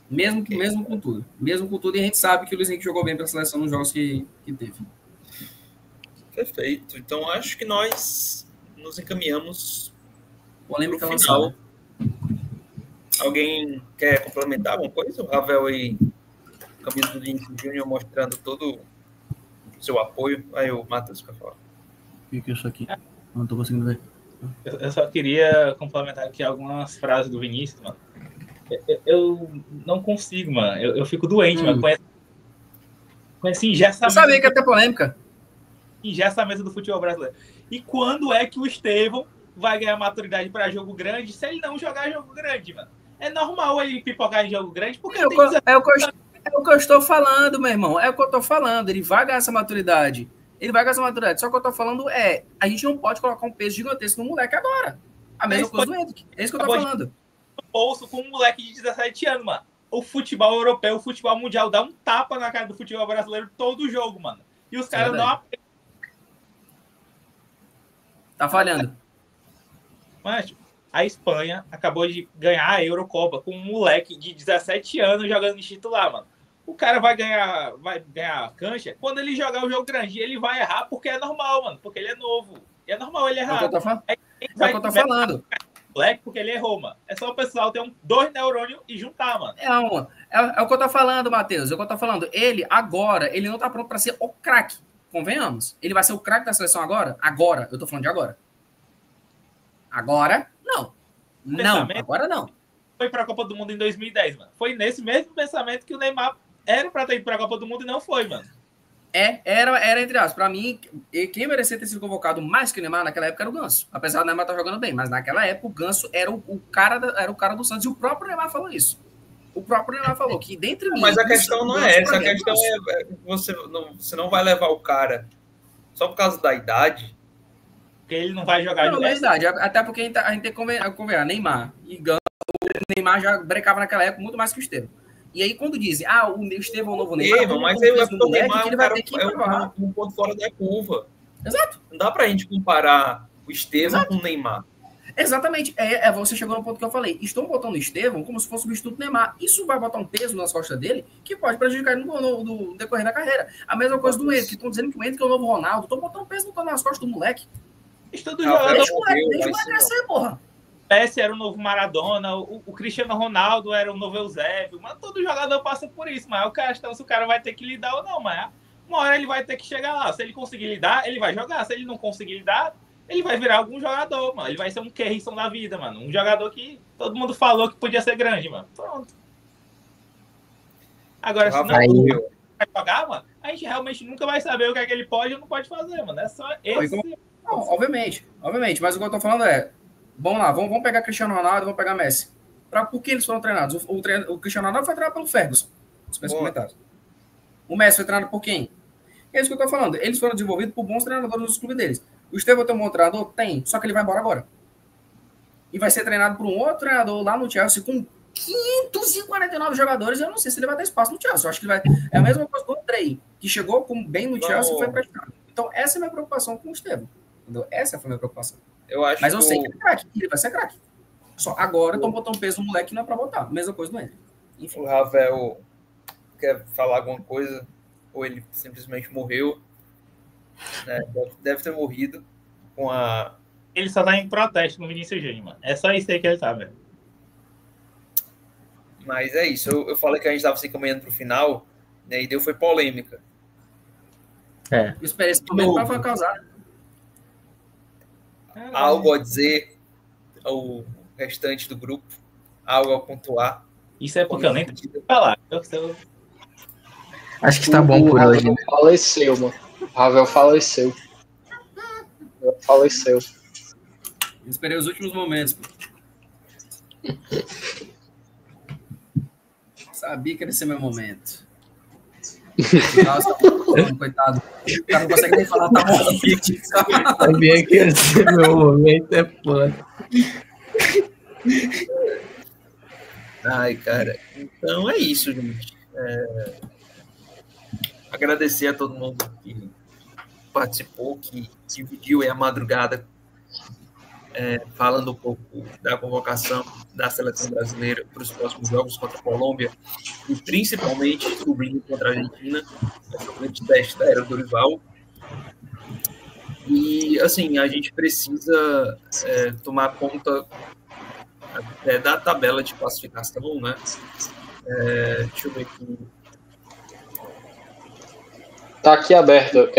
Speaker 5: Mesmo com tudo. Mesmo com tudo, e a gente sabe que o Luiz Henrique jogou bem para a seleção nos jogos que teve.
Speaker 2: Perfeito. Então, acho que nós nos encaminhamos
Speaker 5: Polêmica
Speaker 2: pro final.
Speaker 5: lançada.
Speaker 2: Alguém quer complementar alguma coisa? O Ravel aí, camisa do Vinícius Júnior, mostrando todo o seu apoio. Aí o Matheus quer falar.
Speaker 5: O que é isso aqui? Não estou conseguindo ver.
Speaker 1: Eu só queria complementar aqui algumas frases do Vinícius, mano. Eu não consigo, mano. Eu fico doente, mano. Conheci
Speaker 5: Eu sabia que ia ter polêmica.
Speaker 1: Engessamento do futebol brasileiro. E quando é que o Estevão vai ganhar maturidade para jogo grande se ele não jogar jogo grande, mano? É normal ele pipocar em jogo grande, porque
Speaker 5: é o que eu estou falando, meu irmão. É o que eu estou falando. Ele vai ganhar essa maturidade. Só que eu estou falando a gente não pode colocar um peso gigantesco no moleque agora. A mesma coisa do Hendrick. É isso que eu estou falando.
Speaker 1: Bolso com um moleque de 17 anos, mano. O futebol europeu, o futebol mundial dá um tapa na cara do futebol brasileiro todo jogo, mano. E os caras não aprendem.
Speaker 5: Tá falhando.
Speaker 1: Mas a Espanha acabou de ganhar a Eurocopa com um moleque de 17 anos jogando de titular, mano. O cara vai ganhar a cancha quando ele jogar o jogo grande. Ele vai errar porque é normal, mano. Porque ele é novo. E é normal ele errar.
Speaker 5: É o que eu tô falando.
Speaker 1: Moleque, porque ele errou, mano. É só o pessoal ter dois neurônios e juntar, mano.
Speaker 5: É o que eu tô falando, Matheus. É o que eu tô falando. Ele, agora, ele não tá pronto pra ser o craque. Convenhamos. Ele vai ser o craque da seleção agora? Agora. Eu tô falando de agora. Agora, não. Não, agora não.
Speaker 1: Foi pra Copa do Mundo em 2010, mano. Foi nesse mesmo pensamento que o Neymar era pra ter ido pra Copa do Mundo e não foi, mano.
Speaker 5: Era entre aspas. Pra mim, quem merecia ter sido convocado mais que o Neymar naquela época era o Ganso. Apesar do Neymar estar jogando bem, mas naquela época o Ganso era o cara do Santos. E o próprio Neymar falou isso. O próprio Neymar falou que dentre mim...
Speaker 2: Mas a questão não é essa. A questão é você não vai levar o cara só por causa da idade.
Speaker 1: Porque ele não vai jogar
Speaker 5: de verdade. Até porque a gente tem que conversar. Neymar e Ganso, o Neymar já brecava naquela época muito mais que o Estevão. E aí, quando dizem, o Estevão é o novo Neymar...
Speaker 2: Mas ele é um ponto fora da curva.
Speaker 5: Exato.
Speaker 2: Não dá pra gente comparar o Estevão com o Neymar.
Speaker 5: Exatamente. Você chegou no ponto que eu falei. Estão botando o Estevão como se fosse o substituto do Neymar. Isso vai botar um peso nas costas dele que pode prejudicar ele no decorrer da carreira. A mesma coisa do Hendrick, que estão dizendo que o Hendrick é o novo Ronaldo. Estão botando peso nas costas do moleque.
Speaker 1: Deixa o moleque
Speaker 5: crescer, porra.
Speaker 1: Messi era o novo Maradona, o Cristiano Ronaldo era o novo Eusébio, mas todo jogador passa por isso, mas se o cara vai ter que lidar ou não, mas uma hora ele vai ter que chegar lá, se ele conseguir lidar, ele vai jogar, se ele não conseguir lidar, ele vai virar algum jogador, mano, ele vai ser um Kerrison da vida, mano, um jogador que todo mundo falou que podia ser grande, mano, pronto. Agora, se não vai jogar, mano, a gente realmente nunca vai saber o que é que ele pode ou não pode fazer, mano, é só esse...
Speaker 5: Não, obviamente, mas o que eu tô falando vamos lá, vamos pegar Cristiano Ronaldo, vamos pegar Messi. Por que eles foram treinados? O Cristiano Ronaldo foi treinado pelo Ferguson. O Messi foi treinado por quem? É isso que eu tô falando. Eles foram desenvolvidos por bons treinadores nos clubes deles. O Estevão tem um bom treinador? Tem. Só que ele vai embora agora. E vai ser treinado por um outro treinador lá no Chelsea com 549 jogadores. Eu não sei se ele vai ter espaço no Chelsea. Eu acho que ele vai... É a mesma coisa do Andrei, que chegou bem no Chelsea e foi prestado. Então, essa é a minha preocupação com o Estevão. Entendeu? Essa foi a minha preocupação.
Speaker 2: Mas
Speaker 5: eu sei que ele é craque, ele vai ser craque. Só agora estão botando peso no moleque que não é pra botar. Mesma coisa do Hendrick.
Speaker 2: Enfim. O Ravel quer falar alguma coisa? Ou ele simplesmente morreu? Né? Deve ter morrido com a...
Speaker 1: Ele só tá em protesto com o Vinícius Júnior, mano. É só isso aí que ele tá, velho.
Speaker 2: Mas é isso. Eu falei que a gente tava se encaminhando pro final, né? E foi polêmica.
Speaker 5: Eu esperei esse momento pra causar.
Speaker 2: Algo a dizer ao restante do grupo? Algo a pontuar?
Speaker 1: Isso é porque eu nem tenho que falar.
Speaker 4: Acho que tá bom por hoje.
Speaker 3: O faleceu, mano. O Ravel faleceu.
Speaker 5: Eu esperei os últimos momentos. Sabia que ia ser meu momento. Nossa, coitado. O cara não consegue nem falar, tá bom.
Speaker 4: Sabia que ia ser meu momento, é foda.
Speaker 2: Ai, cara. Então é isso, gente. Agradecer a todo mundo que participou, que dividiu a madrugada falando um pouco da convocação da seleção brasileira para os próximos jogos contra a Colômbia e principalmente subindo contra a Argentina, essa grande teste da era Dorival. E, assim, a gente precisa tomar conta da tabela de classificação, né? Deixa eu ver aqui.
Speaker 3: Tá aqui aberto.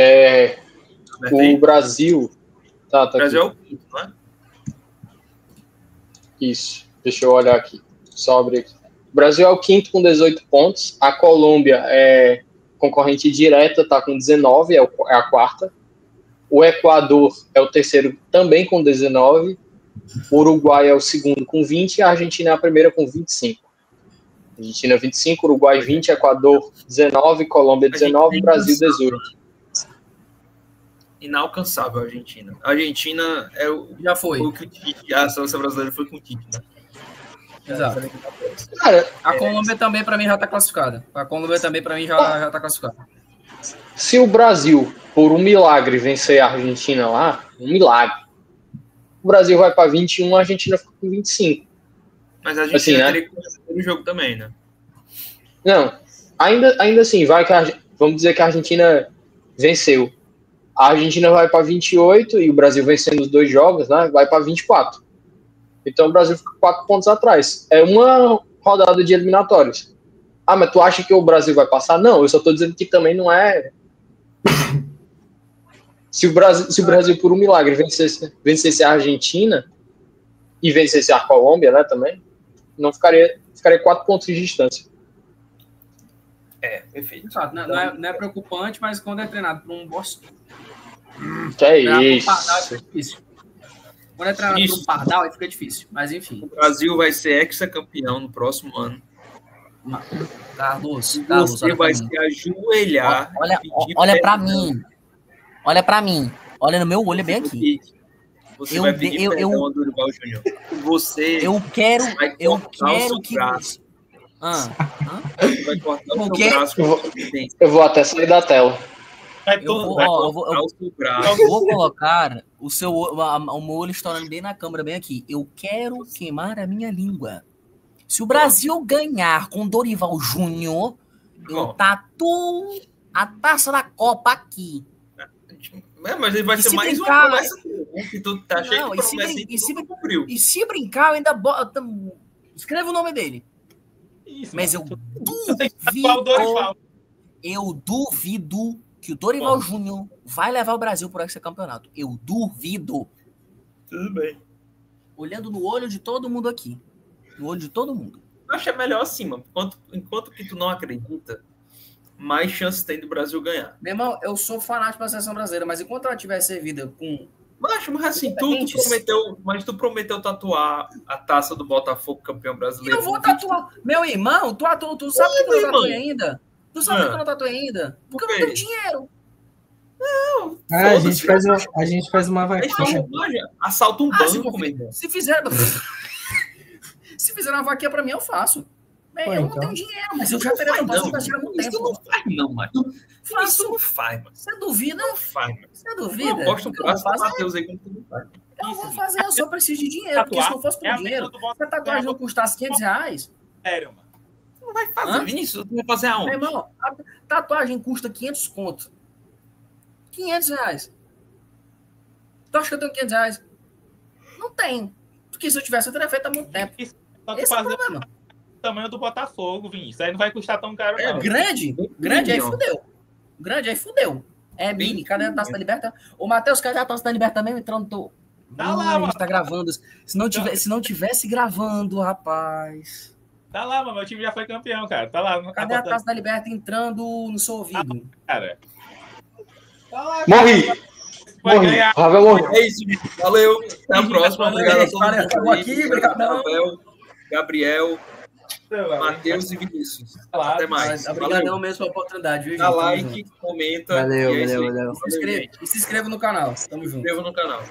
Speaker 3: O Brasil... Tá
Speaker 2: o Brasil
Speaker 3: aqui.
Speaker 2: É o quinto, não é?
Speaker 3: Isso. Deixa eu olhar aqui. Só abrir aqui. O Brasil é o quinto com 18 pontos. A Colômbia é concorrente direta, tá com 19, é a quarta. O Equador é o terceiro também com 19. O Uruguai é o segundo com 20 e a Argentina é a primeira com 25. Argentina 25, Uruguai 20, Equador 19, Colômbia 19, Brasil 18.
Speaker 2: Inalcançável a Argentina. A Argentina
Speaker 5: já foi.
Speaker 2: O que a seleção brasileira foi com o Tite, né?
Speaker 5: Exato.
Speaker 3: Cara,
Speaker 5: a Colômbia também, para mim, já está classificada. A Colômbia também, para mim, já está classificada.
Speaker 3: Se o Brasil, por um milagre, vencer a Argentina lá, um milagre, o Brasil vai para 21, a Argentina fica com 25.
Speaker 2: Mas a Argentina
Speaker 3: assim, né?
Speaker 2: teria que começar o jogo também, né?
Speaker 3: Não, ainda assim, vamos dizer que a Argentina venceu. A Argentina vai para 28 e o Brasil vencendo os 2 jogos, né, vai para 24. Então o Brasil fica 4 pontos atrás. É uma rodada de eliminatórios. Ah, mas tu acha que o Brasil vai passar? Não, eu só estou dizendo que também não é... Se o Brasil por um milagre vencesse a Argentina e vencesse a Colômbia, né, também, não ficaria 4 pontos de distância.
Speaker 2: Perfeito.
Speaker 5: Não é preocupante, mas quando é treinado por um bosta...
Speaker 3: Que é isso.
Speaker 5: Fica difícil. Quando é treinado por um pardal, aí fica difícil. Mas enfim.
Speaker 2: O Brasil vai ser hexacampeão no próximo ano.
Speaker 5: Carlos,
Speaker 2: você vai se ajoelhar.
Speaker 6: Olha pra mim. Olha pra mim. Olha no meu olho bem aqui.
Speaker 2: Você vai pedir perdão ao Dorival Júnior.
Speaker 6: Eu quero que
Speaker 2: braço.
Speaker 6: você
Speaker 2: vai cortar o seu braço.
Speaker 3: Eu vou até sair da tela.
Speaker 6: Eu vou colocar o meu olho estourando bem na câmera, bem aqui. Eu quero queimar a minha língua. Se o Brasil ganhar com Dorival Júnior, eu tatuo a taça da Copa aqui.
Speaker 2: Mas ele vai ser mais uma promessa que tu tá cheio de promessa
Speaker 6: e se brincar, eu ainda bota... Escreva o nome dele.
Speaker 1: Isso,
Speaker 6: mas
Speaker 1: mano.
Speaker 6: Eu duvido que o Dorival Júnior vai levar o Brasil por esse campeonato. Eu duvido.
Speaker 2: Tudo bem.
Speaker 6: Olhando no olho de todo mundo aqui. No olho de todo mundo.
Speaker 2: Eu acho melhor assim, mano. Enquanto que tu não acredita, mais chances tem do Brasil ganhar.
Speaker 5: Meu irmão, eu sou fanático da seleção brasileira, mas enquanto ela tiver servida com...
Speaker 2: Mas assim, tu prometeu tatuar a taça do Botafogo campeão brasileiro.
Speaker 5: Eu vou tatuar. Meu irmão, tu sabe que eu não tatuei ainda? Tu sabe que eu não tatuei ainda? Porque eu não tenho dinheiro.
Speaker 2: Não.
Speaker 4: A gente faz uma vaquinha.
Speaker 2: Assalta um banco, meu irmão.
Speaker 5: Se fizer uma vaquinha pra mim, eu faço. Eu não tenho dinheiro, mas eu já teria tatuado há muito tempo.
Speaker 2: Isso não faz, não, mano. Isso não faz, mano.
Speaker 5: Você duvida?
Speaker 2: Não faz, mano.
Speaker 5: Você duvida?
Speaker 2: Eu gosto do braço do Matheus aí como tu não faz.
Speaker 5: Eu vou fazer, eu só preciso de dinheiro. Porque se não fosse por dinheiro, se a tatuagem não custasse R$500...
Speaker 1: Sério, mano.
Speaker 2: Não vai fazer isso. Tu vai fazer aonde?
Speaker 5: Meu irmão, a tatuagem custa 500 conto. R$500. Tu acha que eu tenho R$500? Não tenho. Porque se eu tivesse, eu teria feito há muito tempo. Esse é o problema.
Speaker 1: O tamanho do Botafogo, Vinícius. Aí não vai custar tão caro, não.
Speaker 5: Grande, aí fudeu. Grande, aí fudeu. É mini, cadê a Taça da Liberta? Ô, Matheus, cadê a Taça da Liberta mesmo? Entrando,
Speaker 1: Tá lá, mano.
Speaker 5: A gente tá gravando. Se não tivesse gravando, rapaz...
Speaker 1: Tá lá, mano. Meu time já foi campeão, cara. Tá lá.
Speaker 5: Cadê a Taça da Liberta entrando no seu ouvido?
Speaker 1: Cara. Tá lá,
Speaker 3: Morri! Ravel morreu.
Speaker 2: É isso, valeu. Até a próxima. Obrigado a todos.
Speaker 5: Acabou aqui, obrigado.
Speaker 2: Gabriel, Matheus e Vinícius. Até mais.
Speaker 5: Obrigadão mesmo pela oportunidade, viu, gente?
Speaker 2: Dá like, comenta.
Speaker 6: Valeu.
Speaker 5: E se inscreva no canal. Tamo junto.
Speaker 2: Se inscreva no canal.